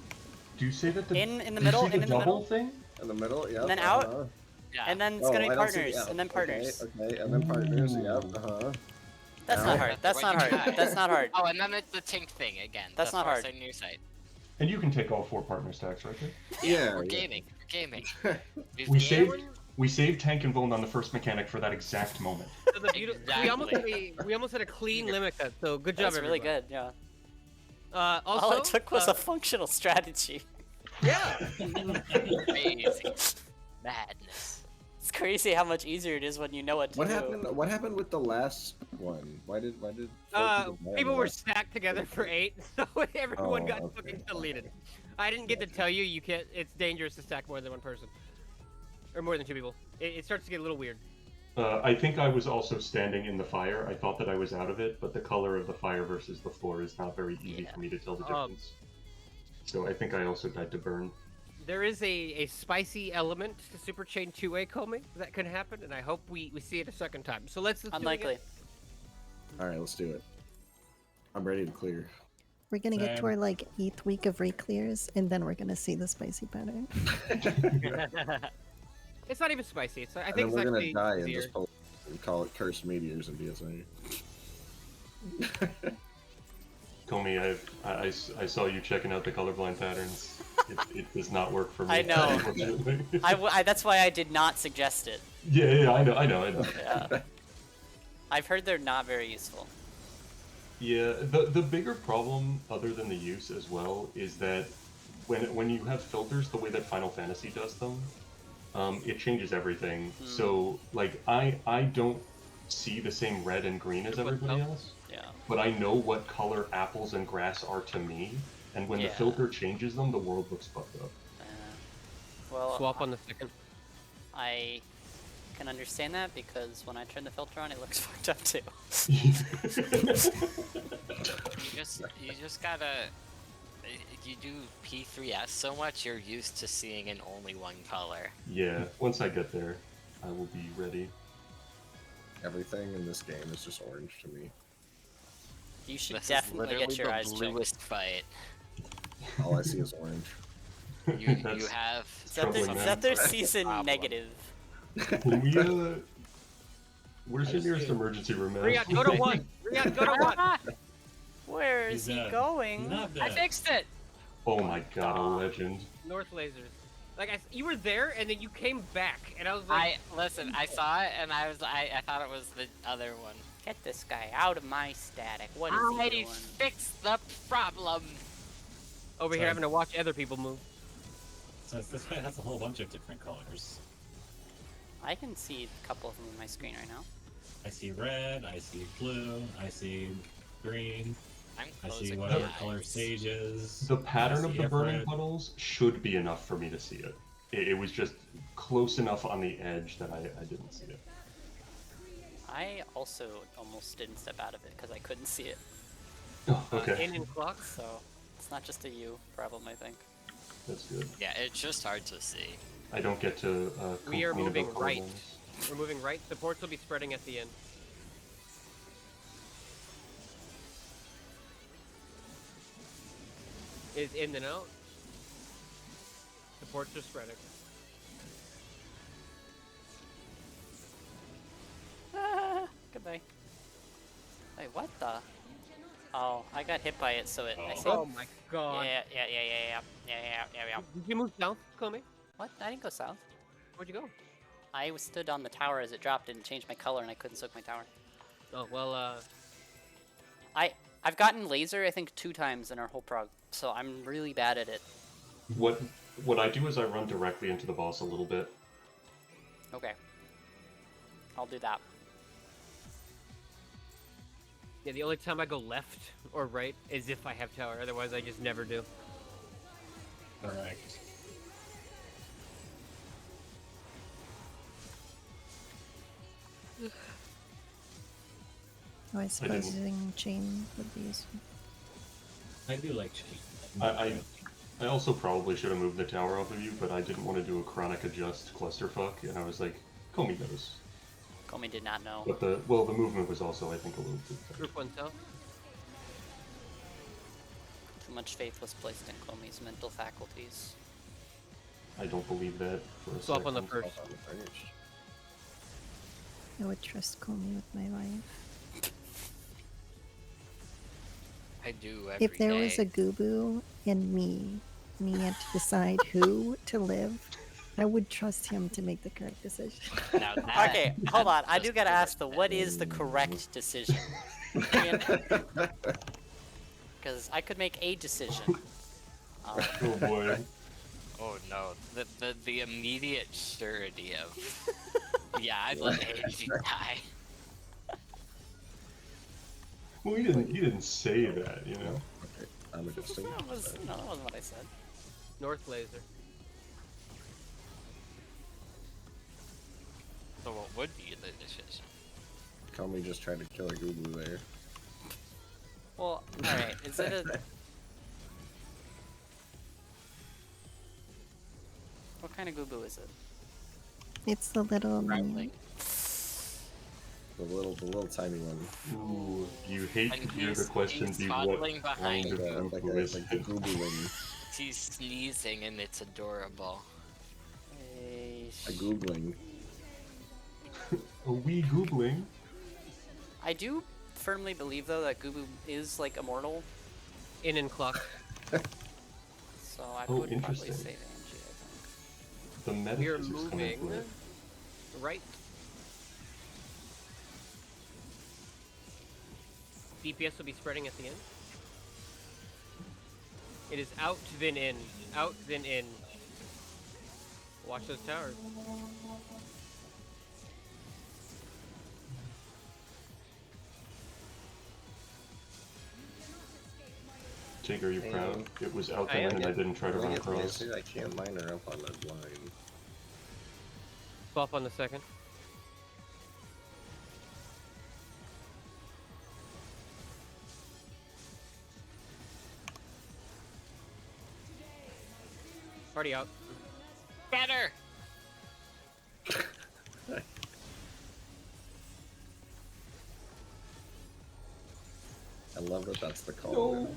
Do you say that the In the do you middle, say in the the double middle. thing? In the middle, yeah. And then out? Yeah. And then it's gonna be partners, and then Okay, partners. okay, and then partners, yep, That's Now? not hard. That's not hard. That's not hard. Oh, and then it's the tink thing again. That's the not hard. force on your side. And you can take all 4 partner stacks, right there. Yeah. We're yeah. gaming. We're gaming. We saved Tank and Bone on the first mechanic for that exact moment. So the we almost had a clean limit cut. So good job, That's really everybody. good. Yeah. Also, All it took was a functional strategy. yeah. Crazy. Madness. It's crazy how much easier it is when you know what to What do. happened? What happened with the last one? Why did? four people die People on were that? stacked together for 8, so everyone Oh, got okay. fucking deleted. I didn't get to tell you. You can't. It's dangerous to stack more than one person, or more than 2 people. It starts to get a little weird. I think I was also standing in the fire. I thought that I was out of it, but the color of the fire versus the floor is not very easy Yeah. for me to tell the Um, difference. So I think I also died to burn. There is a spicy element to Super Chain 2A Comey that can happen, and I hope we see it a second time. So let's do it Unlikely. again. All right, let's do it. I'm ready to clear. We're gonna get to Same. our like 8th week of re-clears, and then we're gonna see the spicy pattern. It's not even spicy. It's, I And think then we're it's gonna actually die and easier. just call it cursed meteors in DSA. Comey, I saw you checking out the colorblind patterns. It does not work for me. I know. unfortunately. That's why I did not suggest it. yeah, I know. Yeah. I've heard they're not very useful. Yeah, the bigger problem, other than the use as well, is that when you have filters the way that Final Fantasy does them, it changes everything. So like I don't see the same red and green as everybody else, Yeah. but I know what color apples and grass are to me, and when the Yeah. filter changes them, the world looks fucked up. Well, Swap on the second. I can understand that because when I turn the filter on, it looks fucked up too. You just gotta. You do P3S so much, you're used to seeing in only one color. Yeah, once I get there, I will be ready. Everything in this game is just orange to me. You should This definitely is literally get your the eyes checked. bluest fight. All I see is orange. You That's have. troubling, Is man. that their That's season problem. negative? Can we, where's your nearest emergency room, man? Riyadh, go to 1. Riyadh, go to 1. Where is He's he dead. going? He's not I dead. fixed it. Oh my god, a legend. North lasers. Like you were there, and then you came back, and I was like, Listen. I saw it, and I thought it was the other one. Get this guy out of my static. What is I he doing? fixed the problem. over here Sorry. having to watch other people move. So this guy has a whole bunch of different colors. I can see a couple of them on my screen right now. I see red, I see blue, I see green, I'm I see closing whatever my color eyes. The sages. I pattern of see the burning infrared. puddles should be enough for me to see it. It was just close enough on the edge that I didn't see it. I also almost didn't step out of it because I couldn't see it. Oh, okay. In clock. So it's not just a you problem, I think. That's good. Yeah, it's just hard to see. I don't get to We are complain moving about right. problems. We're moving right. The ports will be spreading at the end. Is in and out. The ports are spreading. Goodbye. Wait, what the? Oh, I got hit by it, so it. I see. Oh my god. Yeah. Did you move south, Comey? What? I didn't go south. Where'd you go? I stood on the tower as it dropped and changed my color, and I couldn't soak my tower. Oh well. I've gotten laser, I think, 2 times in our whole prog, so I'm really bad at it. What I do is I run directly into the boss a little bit. Okay. I'll do that. Yeah, the only time I go left or right is if I have tower. Otherwise, I just never do. Correct. Oh, I suppose didn't. using chain would be useful. I do like chain. I also probably should have moved the tower off of you, but I didn't want to do a chronic adjust clusterfuck, and I was like, Comey knows. Comey did not know. But the movement was also, I think, a little bit. Group 1 south. Too much faith was placed in Comey's mental faculties. I don't believe that for a Swap on the second. first. On the first. I would trust Comey with my life. I do every If there day. was a Gubu and me had to decide who to live, I would trust him to make the correct decision. Now that, Okay, hold on. I that's do gotta just ask though, what is the correct decision? Because I could make a decision. Oh boy. Oh no, the immediate surety of yeah, I believe you die. Well, you didn't say that, you know. Okay, I'm adjusting. that wasn't what I said. North laser. So what would be the decision? Comey just tried to kill a Gubu there. Well, alright, is it a... What kind of Gubu is it? It's the little Rattling. minion. The little tiny one. Ooh, you hate to And hear the he's- question he's be what toddling behind kind of Like Gubu is the it? Gubu wing. He's sneezing and it's adorable. A Googling. A wee googling. I do firmly believe though that Gubu is like immortal, In and clock. so I Oh, would probably interesting. save Angie, I think. The meta We're physics come into moving it. right. DPS will be spreading at the end. It is out, then in. Out, then in. Watch those towers. Jake, are you proud? It was out I there am. and I didn't try to When run I get the across. laser, I can't line her up on that line. Swap on the second. Already out. Better! I love that that's the call. No!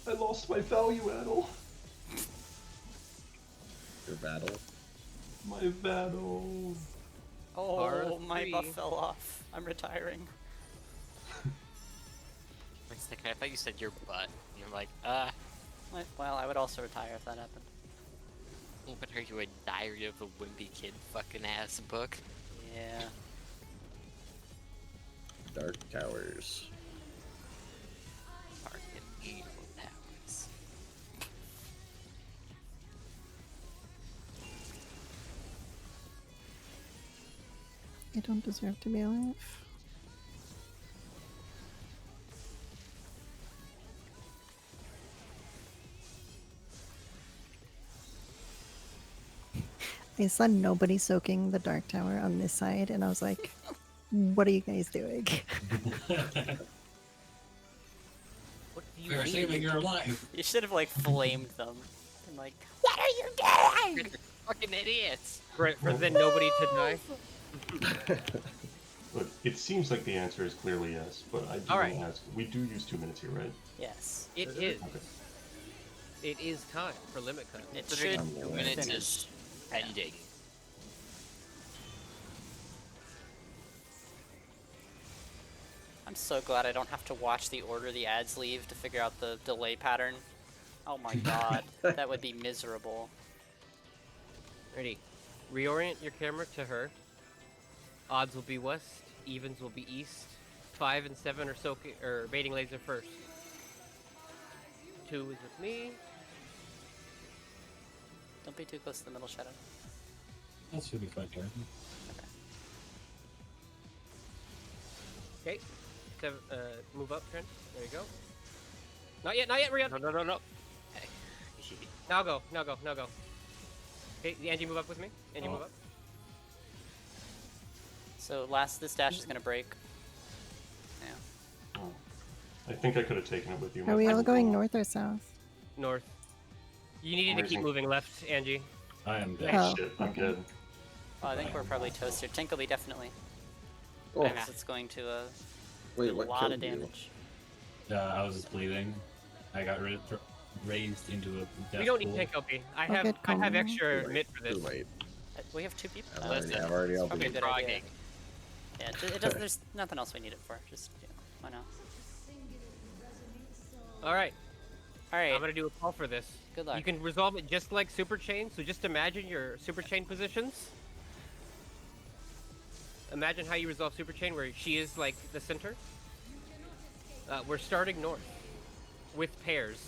I lost my value addle. Your battle. My battle. Oh, my buff R3. fell off. I'm retiring. Wait a second, I thought you said your butt. And you're like, Well, I would also retire if that happened. what are you, a Diary of a Wimpy Kid fucking ass book? Yeah. Dark Towers. Fucking evil powers. I don't deserve to be alive. I saw nobody soaking the Dark Tower on this side, and I was like, What are you guys doing? What do you We are mean? saving your life. You should have like flamed them. And like, what are you doing? Fucking idiots. For then nobody to die. Look, it seems like the answer is clearly yes, but I do All want right. to ask. We do use 2 minutes here, right? Yes. It is. Okay. It is time for limit cut. It Considering should 2 minutes finish. is ending. I'm so glad I don't have to watch the order the ads leave to figure out the delay pattern. Oh my god, that would be miserable. Ready. Reorient your camera to her. Odds will be west, evens will be east. 5 and 7 are soaking or baiting laser first. 2 is with me. Don't be too close to the middle shadow. That should be fun here. Okay. Move up, Trent. There you go. Not yet, Rion. No. Now go. Okay, Angie, move up with me. Angie, move up. So this dash is gonna break. Yeah. Oh. I think I could have taken it with you. Are we all going north or south? North. You needed to keep Amazing. moving left, Angie. I am dead. Oh, Shit, I'm okay. good. Oh, I think we're probably toasted. Tink will be definitely. Oh, Because it's going to wait, do a what lot killed of you? damage. I was just bleeding. I got raised into a death We don't need pool. tank LP. I I'll have get calm. extra Too mitt for this. Too late. We have 2 people. I've already, Listen, I've already Probably a LP'd. good idea. Frogging. Yeah, it does. There's nothing else we need it for. Just why not? All right. All right. I'm gonna do a call for this. Good luck. You can resolve it just like super chain. So just imagine your super chain positions. Imagine how you resolve super chain, where she is like the center. We're starting north with pairs,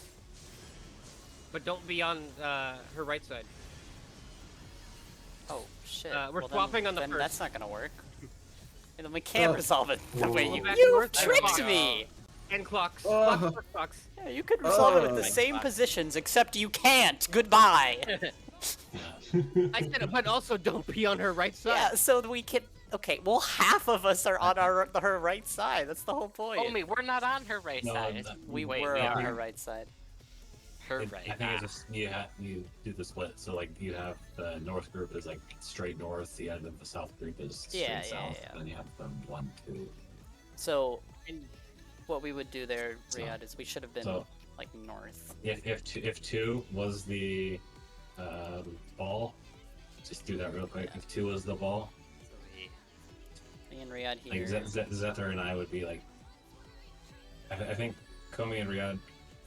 but don't be on her right side. Oh shit. We're Well, swapping on the then first. That's not gonna work. And then we can't Oh. resolve it the way Whoa. you. Back You north, tricked clock. me. And clocks. Oh. Clocks, first clocks. Yeah, you could resolve it with the Oh. same positions, except you can't. Goodbye. I said it, but also don't be on her right side. Yeah, so we can. Okay, well, half of us are on her right side. That's the whole point. Homie, we're not on her right No, side. We Wait, were we on are. her right side. Her I right. think it's just you do the split. So like you have the north group is like straight north, the end of the south group is straight Yeah, yeah, south. yeah. Then you have them 1, 2. So, what we would do there, So- Riyadh, is we should have been so- like north. If 2 was the ball, just do that real quick. If 2 was the ball, So we- Me and Riyadh like here. Zethar and I would be like, I think Komi and Riyadh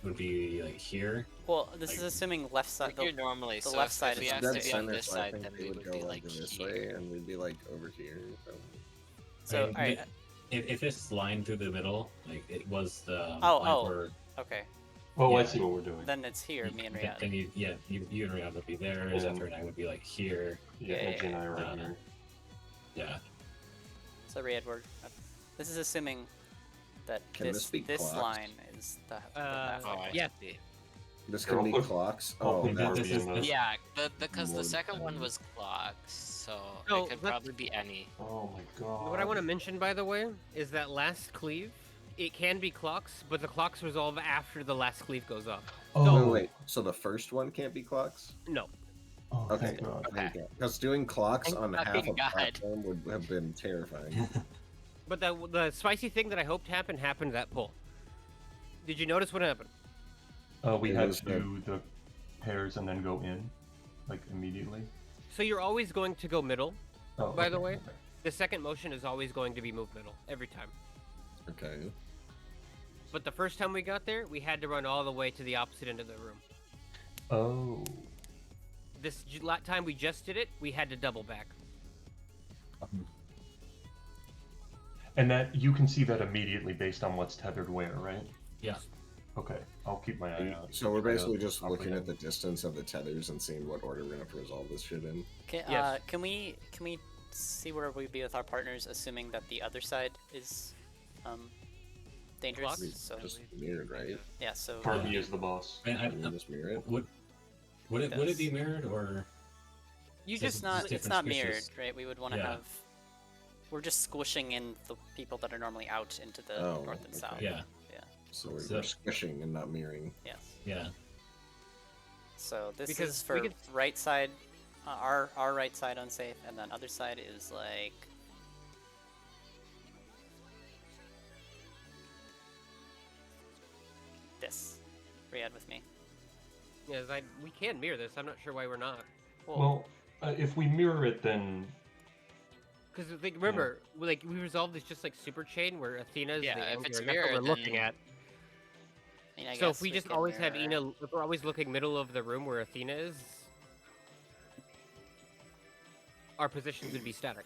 would be like here. Well, this like- is assuming left side. We're here normally, the so left if side we is have dead to Dead be on center, this so I side, think then they we would would go be like like this here. way, and we'd be like over here. So. So, I mean, all right. If it's lined through the middle, like it was the Oh, line oh. where- Okay, Oh, I Yeah. see what we're doing. then it's here. Me and Riyadh. Then you and Riyadh would be there. And- Zethar and I would be like here. Yeah, Yeah, Edgy and I are right yeah. here. Yeah. So Riyadh, this is assuming that Can this be clocked? line is the half. Oh, I Yeah. see. This Here, can be I'll put- clocks. I'll Oh, put that- Barbie this is- in the- Yeah, because the Lord, second one I was clocks, so No, it could let's- probably be any. Oh my god. What I want to mention, by the way, is that last cleave, it can be clocks, but the clocks resolve after the last cleave goes off. Oh, wait. So the first one can't be clocks? No. Oh, Okay. thank god. Okay. Because doing clocks Thank on half fucking of God. platform would have been terrifying. But the spicy thing that I hoped happened that pull. Did you notice what happened? We It had was to do the pairs and then go in, like immediately. So you're always going to go middle. Oh, By the okay, way? okay. The second motion is always going to be move middle, every time. Okay. But the first time we got there, we had to run all the way to the opposite end of the room. Oh. This time we just did it, we had to double back. And that you can see that immediately based on what's tethered where, right? Yeah. Okay, I'll keep my eye out. So we're basically just I'll looking put at the distance of the tethers and seeing what order we're gonna have to resolve this shit in. Yes. Can we see where we'd be with our partners, assuming that the other side is dangerous? Clocks? We So just mirrored, right? yeah, so Barbie is the boss. And We just mirror it. would it be mirrored or You So it's not different mirrored, species. right? We would want to Yeah. have we're just squishing in the people that are normally out into the Oh, north and okay. south. Yeah. So we're So- squishing and not mirroring. Yes. Yeah. So this Because is we for could- right side, our right side unsafe, and then other side is like this. Riyadh with me. Yes, we can mirror this. I'm not sure why we're not. Well, if we mirror it, then Because remember, like we resolved this just like Super Chain, where Athena is Yeah, the if anchor, it's and that's what mirrored, we're looking then- at. I mean, I So guess if we just could always have mirror- Ina, if we're always looking middle of the room where Athena is, our positions would be static.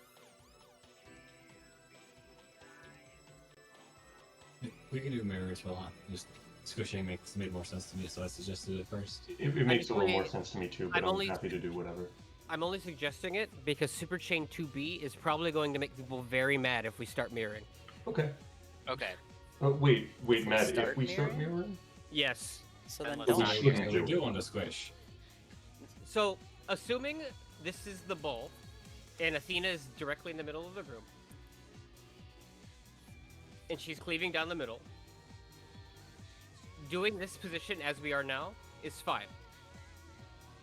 We can do mirror as well. Just squishing made more sense to me, so I suggested it first. it makes a little more only- sense to me too. But I'm I'm only- happy to do whatever. I'm only suggesting it because Super Chain 2B is probably going to make people very mad if we start mirroring. Okay. Okay. Wait, If we Matt. If start we start mirroring? mirroring, Yes. So Then then let's don't. we not shouldn't mirror. do We it. do want to squish. So, assuming this is the ball, and Athena is directly in the middle of the room, and she's cleaving down the middle, doing this position as we are now is fine.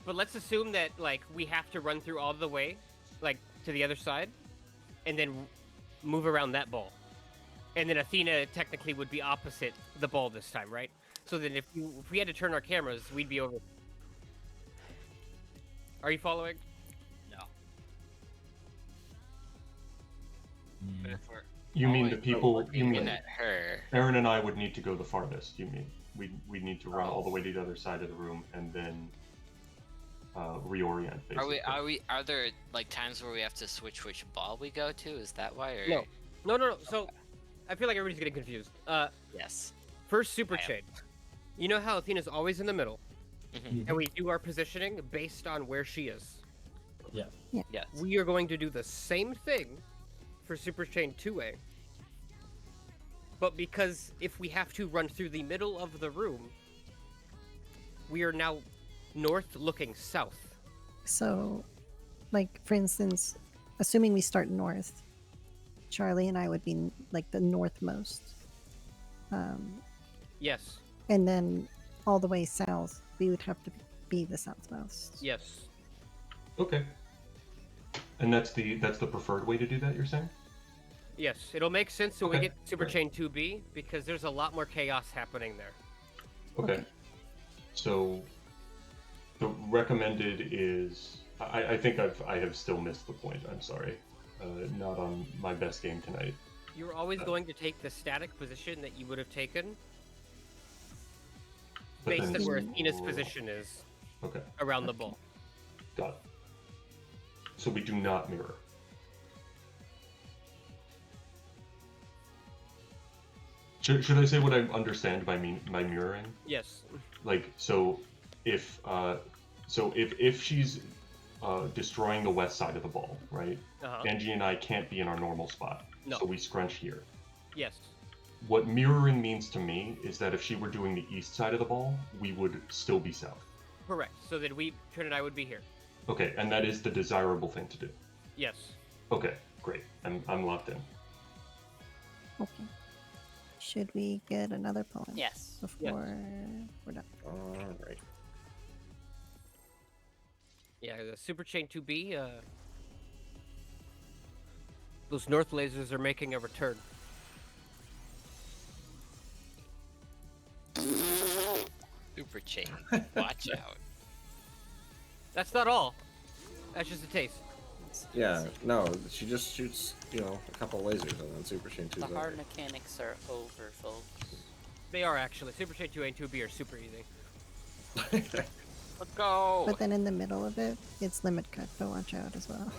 But let's assume that, like, we have to run through all the way, like, to the other side, and then move around that ball. And then Athena technically would be opposite the ball this time, right? So then if we had to turn our cameras, we'd be over. Are you following? No. Mm. But if we're You mean the always people? You looking mean at her? Aaron and I would need to go the farthest? You mean we need to run all the way to the other side of the room and then reorient? Basically. Are there like times where we have to switch which ball we go to? Is that why? Or... No. So I feel like everybody's getting confused. Yes. First Super I am. Chain. You know how Athena's always in the middle, Mhm. and we do our positioning based on where she is. Yeah. Yes. We are going to do the same thing for Super Chain 2A. But because if we have to run through the middle of the room, we are now north looking south. So, like, for instance, assuming we start north, Charlie and I would be like the northmost. Yes. And then all the way south, we would have to be the southmost. Yes. Okay. And that's the preferred way to do that. You're saying? Yes. It'll make sense when we Okay, get Super great. Chain 2B because there's a lot more chaos happening there. Okay. So the recommended is I think I have still missed the point. I'm sorry. Not on my best game tonight. You're always going to take the static position that you would have taken But based then on where it's- Athena's position is Okay, around the ball. got it. So we do not mirror. Should I say what I understand by mirroring? Yes. Like if if she's destroying the west side of the ball, right? Uh-huh. Angie and I can't be in our normal spot, No. so we scrunch here. Yes. What mirroring means to me is that if she were doing the east side of the ball, we would still be south. Correct. So then Trin and I would be here. Okay, and that is the desirable thing to do. Yes. Okay, great. I'm locked in. Okay. Should we get another poem Yes. before we're done? All right. Yeah, the Super Chain 2B, those north lasers are making a return. Super chain. Watch out. That's not all. That's just a taste. Yeah, no, she just shoots, a couple lasers and then Super Chain 2's The over. hard mechanics are over, folks. They are actually. Super Chain 2A and 2B are super easy. Let's go. But then in the middle of it, it's limit cut, so watch out as well.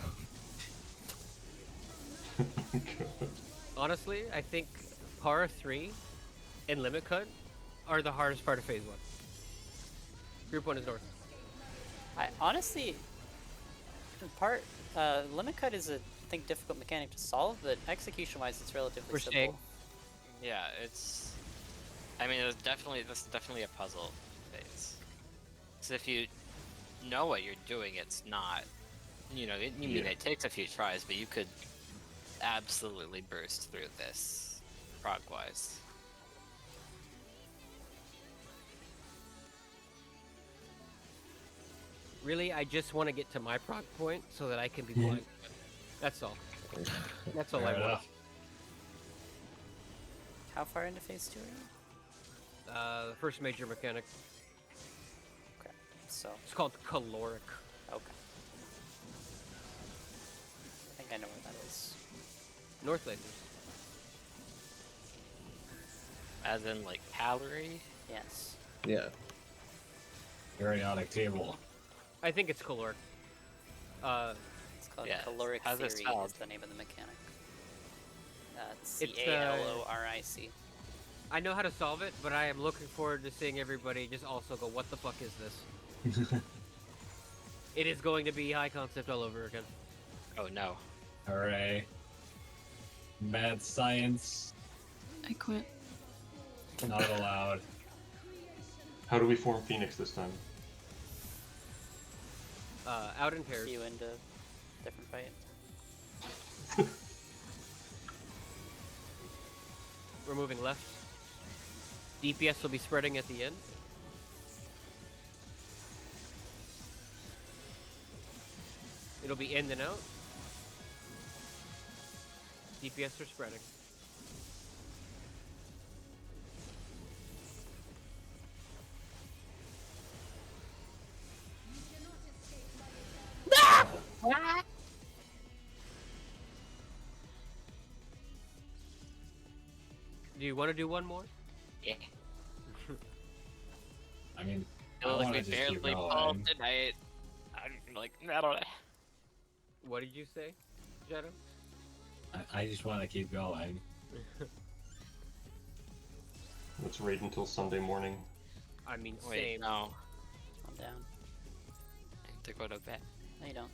Honestly, I think Para 3 and Limit Cut are the hardest part of Phase 1. Group 1 is north. I honestly, limit cut is a difficult mechanic to solve, but execution-wise, it's relatively We're simple. staying. Yeah, it's. I mean, this is definitely a puzzle phase. So if you know what you're doing, it's not. It takes a few tries, but you could absolutely burst through this, prog-wise. Really, I just want to get to my proc point so that I can be blind. That's all. That's all Fair I want. enough. How far into phase 2 are you? The first major mechanic. Okay, so It's called caloric. okay. I think I know where that is. North lasers. As in, like, calorie? Yes. Yeah. Periodic table. I think it's caloric. It's called Yeah, caloric how's it theory. spelled? Is the name of the mechanic. It's, Caloric. I know how to solve it, but I am looking forward to seeing everybody just also go, what the fuck is this? It is going to be high concept all over again. Oh no. Hooray. Mad science. I quit. Not allowed. How do we form Phoenix this time? Out in pairs. You into different fight. We're moving left. DPS will be spreading at the end. It'll be in and out. DPS are spreading. Do you want to do one more? Yeah. I mean, I feel I like wanna we just keep barely going. pulled tonight. I'm like, I don't know. What did you say, Shadow? I just want to keep going. Let's raid until Sunday morning. I mean, Wait, same. no. I'm down. I have to go to bed. No, you don't.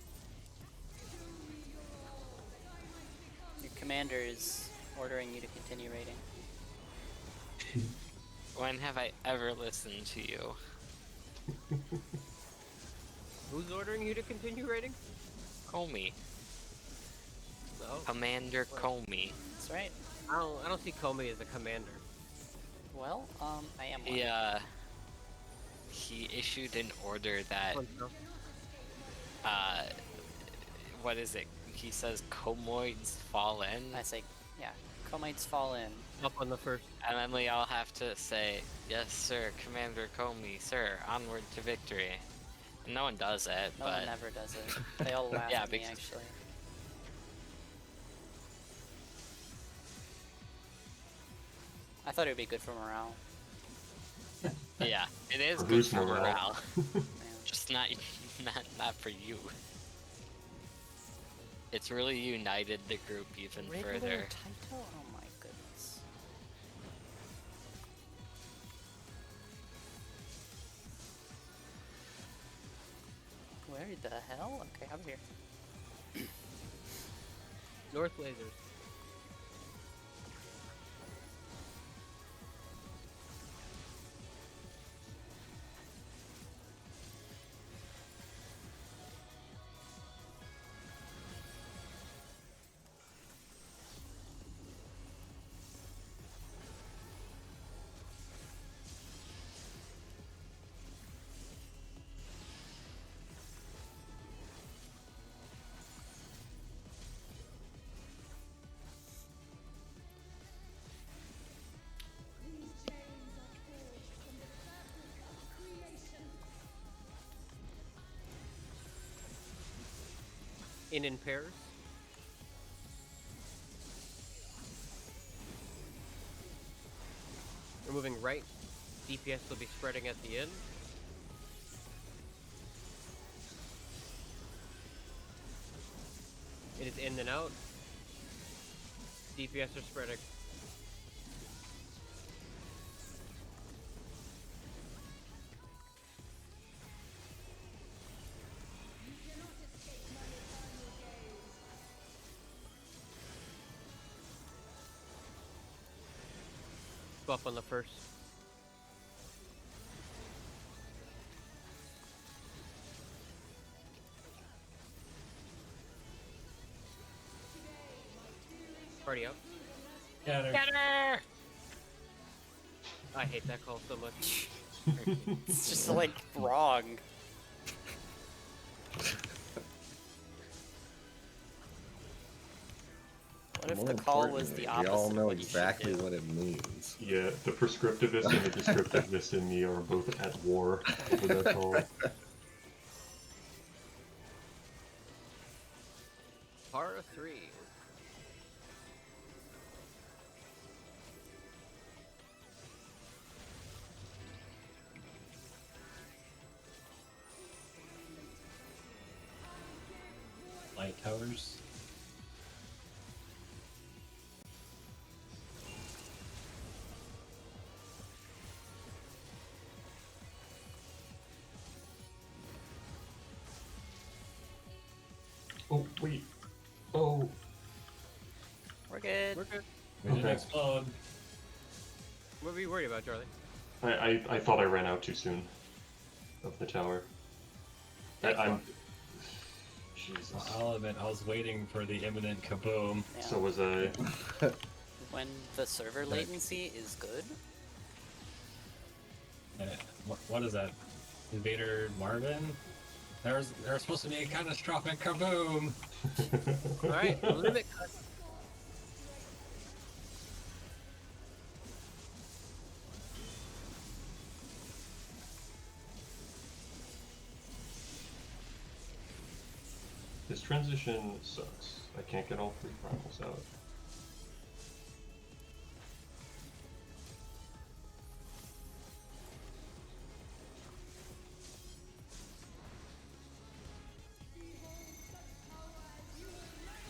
Your commander is ordering you to continue raiding. When have I ever listened to you? Who's ordering you to continue raiding? Comey. Oh, Commander Comey. That's right. I don't see Comey as a commander. Well, I am one. He issued an order that, Oh, no. what is it? He says Comoids fall in, I say, yeah, Comites fall in. Up on the first. and then we all have to say, yes sir, Commander Comey, sir, onward to victory. And no one does it, No but one ever does it. They all laugh Yeah, at me, because- actually. I thought it would be good for morale. yeah, it is good Boost for morale. morale. Man. Just not for you. It's really united the group even Regular further. Taito? Oh my goodness. Where the hell? Okay, over here. North lasers. In pairs. We're moving right. DPS will be spreading at the end. It is in and out. DPS are spreading. Buff on the first. Party out. Get her. Get her! I hate that call so much. It's just like wrong. What if More the call was the importantly, opposite? We all of know what you should exactly do? what it means. Yeah, the prescriptivist and the descriptivist in me are both at war over that call. Para 3. Light towers. Oh, wait. Oh. We're good. We're good. We didn't Okay. explode. What were you worried about, Charlie? I thought I ran out too soon of the tower. I'm. Jesus. I'll admit, I was waiting for the imminent kaboom. Yeah. So was I. When the server latency is good. What is that? Invader Marvin? There's supposed to be a catastrophic kaboom! Alright, limit cut. This transition sucks. I can't get all 3 primals out.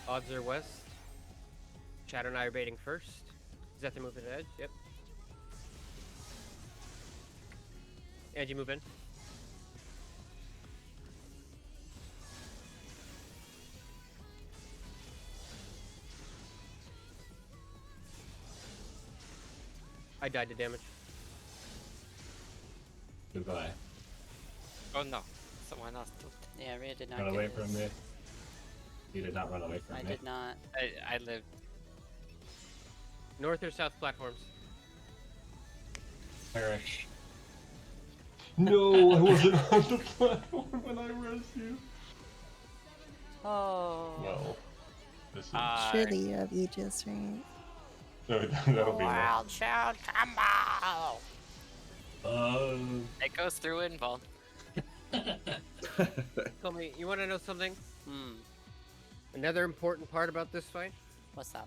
Odds are west. Shadow and I are baiting first. Is that the move at edge? Yep. Angie, move in. I died to damage. Goodbye. Oh no, someone else took. Yeah, Rhea did not Run get away his. from me. You did not run away from I me. did not. I lived. North or south platforms? Perish. No, I wasn't on the platform when I rescued you. Oh. Well, this is. Surely you have Aegis, right? That'll be nice. Wild child combo. It goes through invuln. Tell me, you want to know something? Hmm. Another important part about this fight? What's that?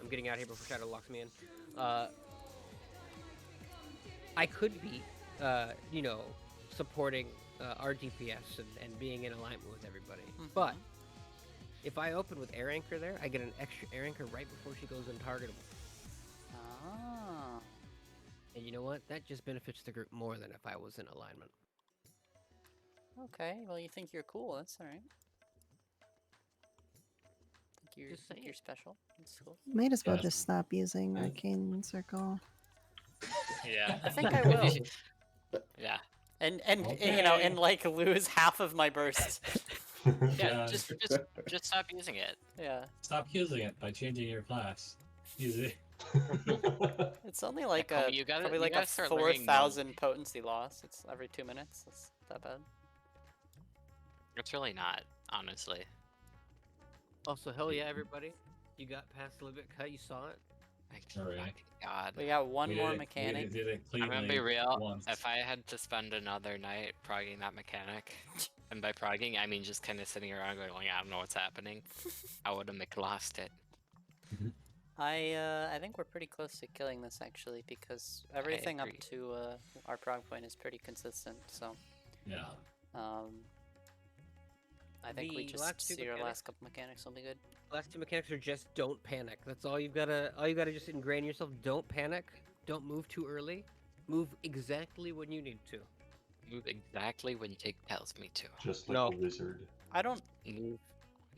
I'm getting out here before Shadow locks me in. I could be, you know, supporting our DPS and being in alignment with everybody. But if I open with Air Anchor there, I get an extra Air Anchor right before she goes untargetable. Ah. And you know what? That just benefits the group more than if I was in alignment. Okay. Well, you think you're cool. That's all right. Just Think saying. you're special. That's cool. Might as well Yes. just stop using Arcane Circle. Yeah. I think I will. Yeah. And you Okay. know, and like lose half of my burst. Yeah. Yeah. Just stop using it. Yeah. Stop using it by changing your class. Easy. It's only like Kobe, a you gotta- probably you like a gotta start learning 4,000 potency loss. It's every 2 minutes. That's that bad. It's really not, honestly. Also, hell yeah, everybody. You got past the limit cut, you saw it. Alright. My God. We got one We more did it- mechanic. We did it I'm gonna be cleanly real. once. If I had to spend another night progging that mechanic, and by progging I mean just kind of sitting around going, I don't know what's happening, I would have lost it. I think we're pretty close to killing this actually because everything up agree. to our prog point is pretty consistent. So Yeah. I think we The just last two see our mechanics- last couple mechanics will be good. Last two mechanics are just don't panic. That's all you've gotta just ingrain yourself. Don't panic. Don't move too early. Move exactly when you need to. Move exactly when Tig tells me to. Just like No. a wizard. I don't. Move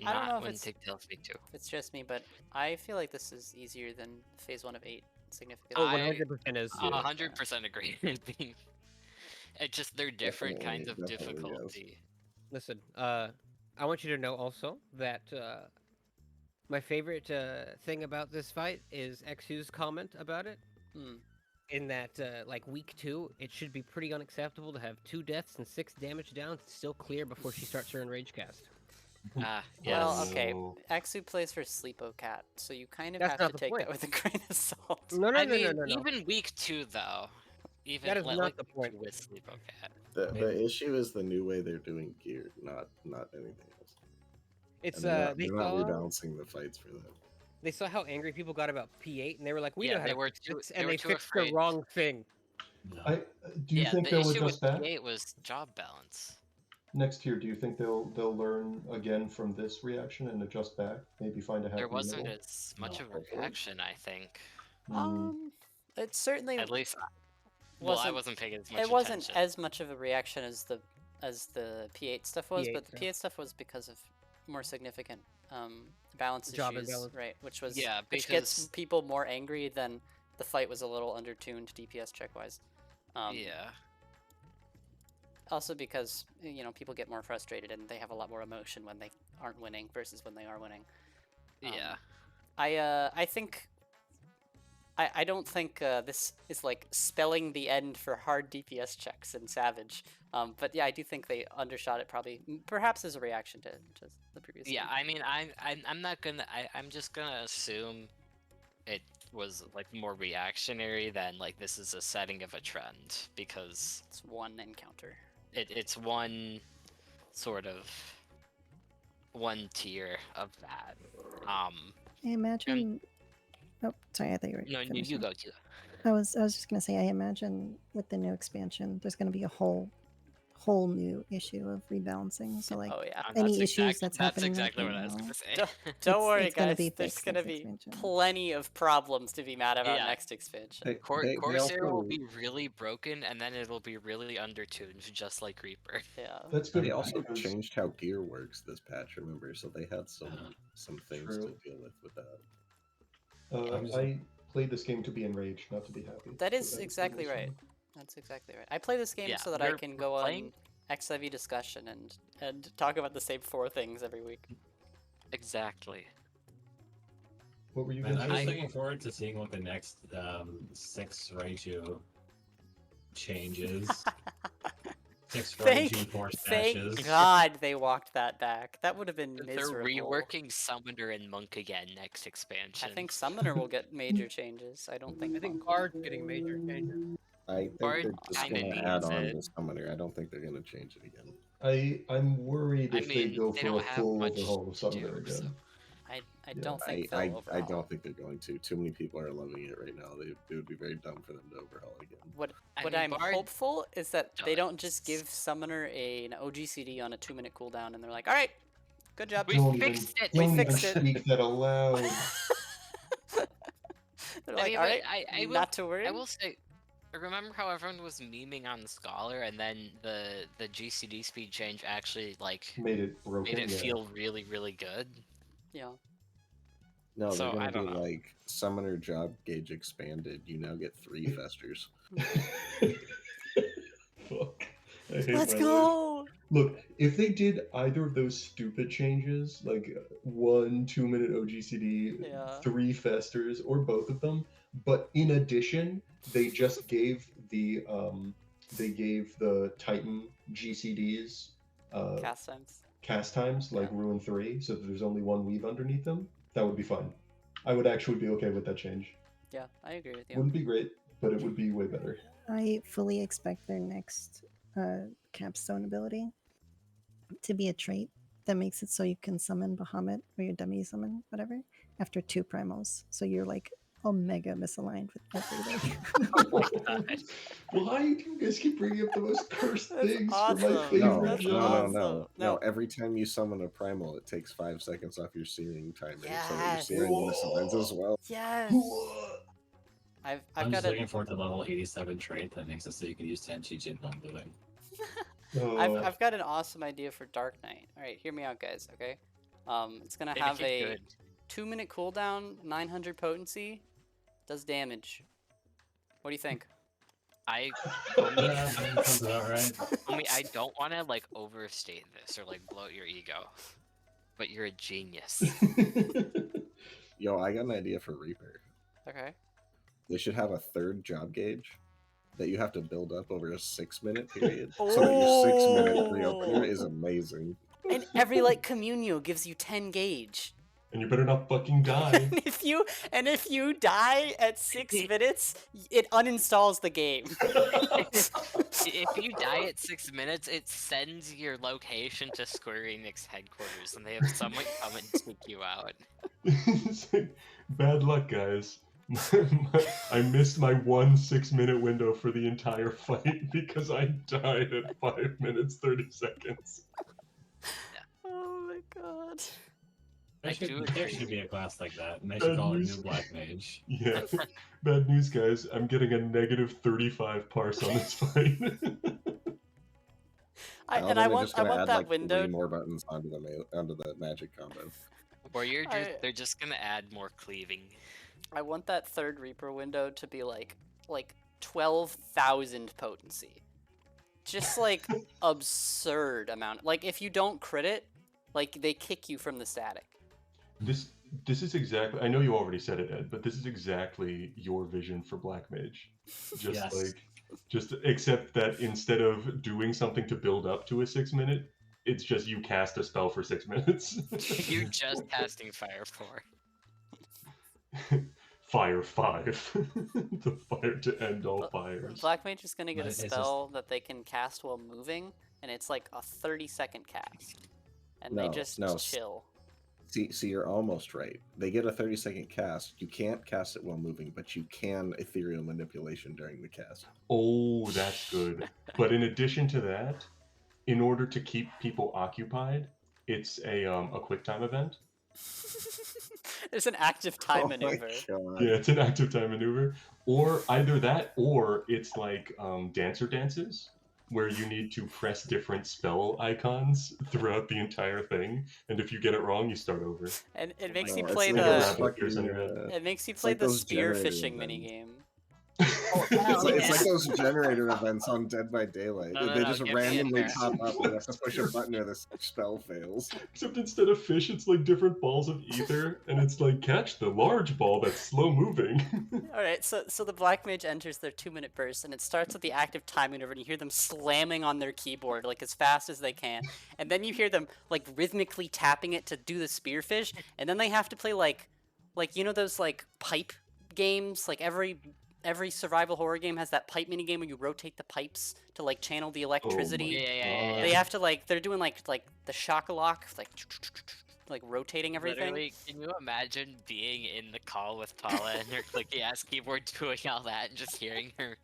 I don't know not if when it's- Tig tells me to. If it's just me, but I feel like this is easier than phase 1 of 8 significantly. Oh, I- 100% is. Yeah. 100% agree. It's just they're different kinds of Definitely, definitely, yes. difficulty. Listen, I want you to know also that My favorite thing about this fight is Xu's comment about it. Hmm. In that, like week 2, it should be pretty unacceptable to have 2 deaths and 6 damage down still clear before she starts her enrage cast. Ah, Well, yes. okay. No. Exu plays for Sleepo Cat, so you kind of That's have not to the take that point. with a grain of salt. No, no, I no, mean, no, no, no. even week 2 though. Even That is like, not like the week point. 2 with Sleepo Cat. The Maybe. issue is the new way they're doing gear, not anything else. It's And they're they not saw rebalancing the fights for that. they saw how angry people got about P8, and they were like, "We Yeah, know how they to were fix too- this," they and were they too fixed the afraid. wrong thing. I do you Yeah, think the they'll issue adjust with back P8 was job balance. next year? Do you think they'll learn again from this reaction and adjust back? Maybe find a happy There wasn't middle? as much No. of a reaction, I think. It certainly At least, well, I wasn't. wasn't paying as much It wasn't attention. as much of a reaction as the P8 stuff was, P8 but the stuff. P8 stuff was because of more significant balance Job issues, imbalance. right? Which was Yeah, which gets because- people more angry than the fight was a little undertuned DPS check wise. Yeah. Also because people get more frustrated and they have a lot more emotion when they aren't winning versus when they are winning. Yeah. I think. I don't think this is like spelling the end for hard DPS checks in Savage, but yeah, I do think they undershot it probably, perhaps as a reaction to the previous. Yeah, game. I mean, I'm not gonna. I'm just gonna assume it was like more reactionary than like this is a setting of a trend because It's one encounter. it's one sort of one tier of that. I imagine. Oh, sorry. I thought you were. No, you finishing. go to. I was just gonna say. I imagine with the new expansion, there's gonna be a whole new issue of rebalancing. So like Oh yeah. any issues that's happening exactly right what I was now. gonna say. Don't worry, it's gonna guys. be There's fixed gonna next be expansion. plenty of problems to be mad about Yeah. next expansion. They Corsair will also, be really broken, and then it'll be really undertuned, just like Reaper. Yeah. That's good. they also because- changed how gear works this patch. Remember, so they had some things True. to deal with that. I played this game to be enraged, not to be happy. That so is the exactly reason. right. That's exactly right. I play this game Yeah, so that I we're- can we're go playing- on XIV discussion and talk about the same 4 things every week. Exactly. What were you Man, going I'm to just say? looking forward to seeing what the next 6 Raichu changes. 6 Thank- Raichu force Thank dashes. God they walked that back. That would have been They're miserable. reworking Summoner and Monk again next expansion. I think Summoner will get major changes. I don't think. I think Monk. Bard's getting major changes. I think Bard they're just kinda gonna needs add on it. the summoner. I don't think they're gonna change it again. I'm worried I if they mean, go they for a don't have full much overhaul of to Summoner do, so- again. I Yeah. don't think I they'll I overhaul. don't think they're going to. Too many people are loving it right now. It would be very dumb for them to overhaul again. What I what mean, I'm Bard hopeful is that they don't just does. give Summoner an OGCD on a 2-minute cooldown and they're like, all right, good job. We Don't fixed it! We Don't even fixed it. speak that aloud. They're I like, mean, all right, I will, not to worry. I will say, remember how everyone was memeing on the Scholar, and then the GCD speed change actually like Made it broken. made it yeah. feel really really good. Yeah. No, So, they're gonna I don't be know. like summoner job gauge expanded. You now get 3 festers. Fuck. I hate Let's my life. go. Look, if they did either of those stupid changes, like 1 2-minute OGCD, Yeah. 3 festers, or both of them, but in addition, they just gave the Titan GCDs Cast times. cast times, like Ruin 3, so that there's only 1 weave underneath them, that would be fine. I would actually be okay with that change. Yeah, I agree with you. Wouldn't be great, but it would be way better. I fully expect their next capstone ability to be a trait that makes it so you can summon Bahamut or your dummy summon, whatever, after 2 primals. So you're like omega misaligned with everything. Why do you guys keep bringing up the most cursed That's things for awesome. my favorite That's job? awesome. No. No. Every time you summon a primal, it takes 5 seconds off your searing timer. So your Yes. searing misaligns as well. Yes. What? I've I'm got just a looking forward to level 87 trait that makes it so you can use Tenchi in one moving. Oh, I've got an awesome idea for Dark Knight. All right, hear me out, guys. Okay. It's gonna have Make it a good. 2-minute cooldown, 900 potency, does damage. What do you think? I Yeah, sounds about right. I don't want to like overstate this or like bloat your ego. but you're a genius. Yo, I got an idea for Reaper. Okay. They should have a third job gauge that you have to build up over a 6-minute period. So that your 6-minute pre-opener is amazing. And every like communio gives you 10 gauge. And you better not fucking die. and if you die at 6 minutes, it uninstalls the game. If you die at 6 minutes, it sends your location to Square Enix headquarters, and they have someone come and take you out. It's like, bad luck, guys. I missed my 1 6-minute window for the entire fight because I died at 5 minutes 30 seconds. Oh my god. There should be a class like that, and they should call it New Black Mage. Yeah. Bad news, guys. I'm getting a negative 35 parse on this fight. I want add, that like, window. 3 more buttons onto the magic combo. Or they're just gonna add more cleaving. I want that third Reaper window to be like 12,000 potency. Just like absurd amount. Like if you don't crit it, like they kick you from the static. This is exactly. I know you already said it, Ed, but this is exactly your vision for Black Mage. Just except that instead of doing something to build up to a 6-minute, it's just you cast a spell for 6 minutes. You're just casting Fire 4. Fire 5. The fire to end all fires. Black Mage is gonna get a spell that they can cast while moving, and it's like a 30-second cast. And they just chill. See, you're almost right. They get a 30-second cast. You can't cast it while moving, but you can ethereal manipulation during the cast. Oh, that's good. But in addition to that, in order to keep people occupied, it's a quick time event. There's an active time maneuver. Yeah, it's an active time maneuver. Or either that, or it's like Dancer Dances, where you need to press different spell icons throughout the entire thing, and if you get it wrong, you start over. And it makes you play it makes you play the spearfishing minigame. It's like those generator events on Dead by Daylight. They just randomly pop up and you have to push a button or the spell fails. Except instead of fish, it's like different balls of ether, and it's like, catch the large ball that's slow moving. Alright, so the Black Mage enters their 2-minute burst, and it starts with the active time maneuver, and you hear them slamming on their keyboard like as fast as they can. And then you hear them like rhythmically tapping it to do the spearfish, and then they have to play like you know those like pipe games, like every survival horror game has that pipe mini game where you rotate the pipes to like channel the electricity. Yeah. They have to they're doing like the shock-a-lock, like rotating everything. Literally, can you imagine being in the call with Tala and her clicky ass keyboard doing all that and just hearing her?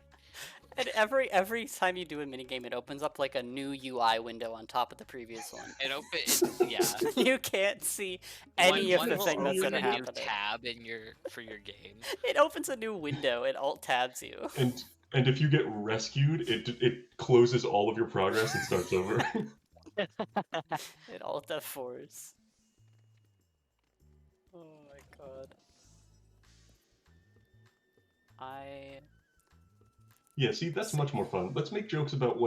And every time you do a minigame, it opens up like a new UI window on top of the previous one. Yeah. You can't see any of the thing that's gonna happen. New tab for your game. It opens a new window. It alt tabs you. And if you get rescued, it closes all of your progress and starts over. It alt F4s. Oh my god. Yeah, see, that's much more fun. Let's make jokes about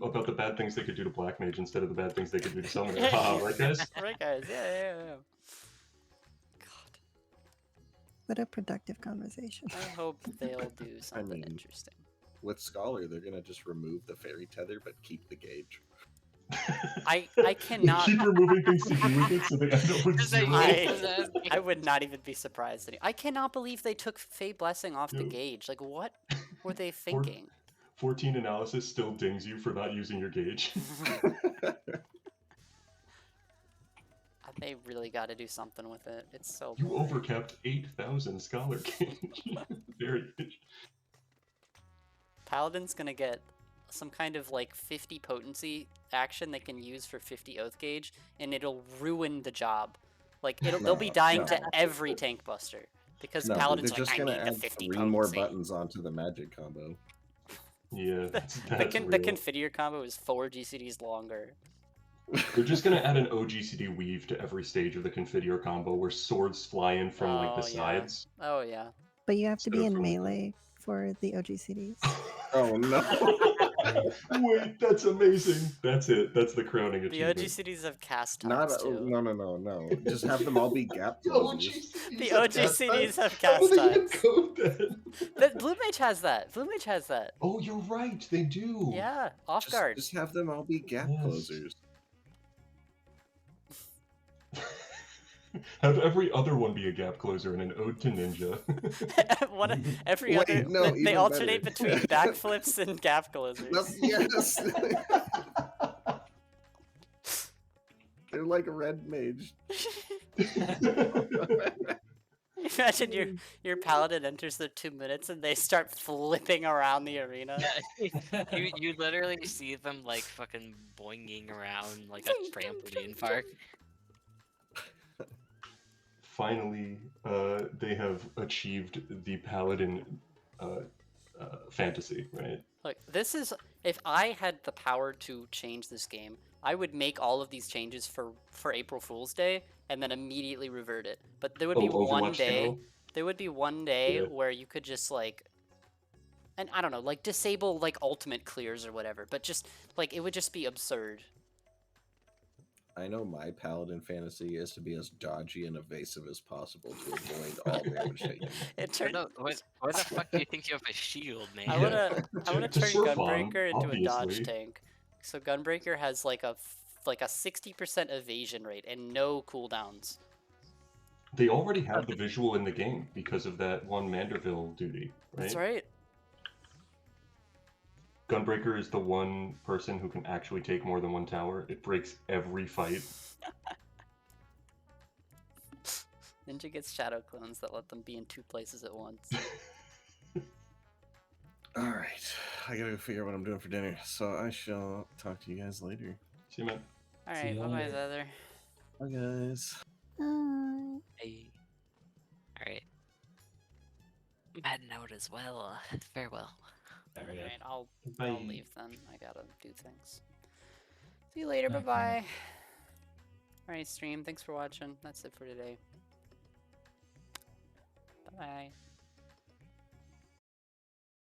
about the bad things they could do to Black Mage instead of the bad things they could do to Summoner. Right, guys? Right, guys. Yeah. God. What a productive conversation. I hope they'll do something interesting. With Scholar, they're gonna just remove the fairy tether, but keep the gauge. I cannot keep removing things to do with it, so they end up with 0. I would not even be surprised. I cannot believe they took Fey Blessing off the gauge. Like, what were they thinking? 14 analysis still dings you for not using your gauge. They really got to do something with it. It's so. You overcapped 8,000 Scholar gauge. Very good. Paladin's gonna get some kind of like 50 potency action they can use for 50 oath gauge, and it'll ruin the job. Like they'll be dying to every tank buster because Paladin's they're just like, I gonna need add the 50 3 potency. more buttons onto the magic combo. Yeah, the Confidier combo is 4 GCDs longer. They're just gonna add an OGCD weave to every stage of the Confidier combo where swords fly in from like the sides. Oh yeah. But you have to be in melee for the OGCDs. Oh no. Wait, that's amazing. That's it. That's the crowning The achievement. OG cities have cast Not times too. no. Just have them all be gap The OG closers. CDs The have OG cast CDs times? have How do cast they even times. code that? Blue Mage has that. Blue Mage has that. Oh, you're right. They do. Yeah, off guard. Just have them all be gap Yes. closers. Have every other one be a gap closer and an ode to Ninja. Every Wait, other. no, they even alternate better. between backflips and gap closers. Yes. They're like a red mage. Imagine your paladin enters the 2 minutes and they start flipping around the arena. You literally see them like fucking boinging around like a trampoline park. Finally, they have achieved the paladin fantasy, right? Look, this is if I had the power to change this game, I would make all of these changes for April Fool's Day and then immediately revert it. But there would be one Overwatch day. style? There would be one day Yeah. where you could just like, and I don't know, like disable like ultimate clears or whatever. But just like it would just be absurd. I know my paladin fantasy is to be as dodgy and evasive as possible to avoid all damage taken. It turned. Why the fuck do you think you have a shield, man? I wanna To turn surf on, Gunbreaker into a dodge obviously. tank. So Gunbreaker has like a 60% evasion rate and no cooldowns. They already have the visual in the game because of that one Manderville duty, right? That's right. Gunbreaker is the one person who can actually take more than one tower. It breaks every fight. Ninja gets shadow clones that let them be in 2 places at once. Alright, I gotta go figure out what I'm doing for dinner, so I shall talk to you guys later. See you, man. Alright, you bye bye, later. Zether. Bye, guys. Hey. Alright. I'm heading out as well. Farewell. Alright, I'll Bye. leave then. I gotta do things. See you later, Okay. bye bye. Alright, stream, thanks for watching. That's it for today. Bye bye.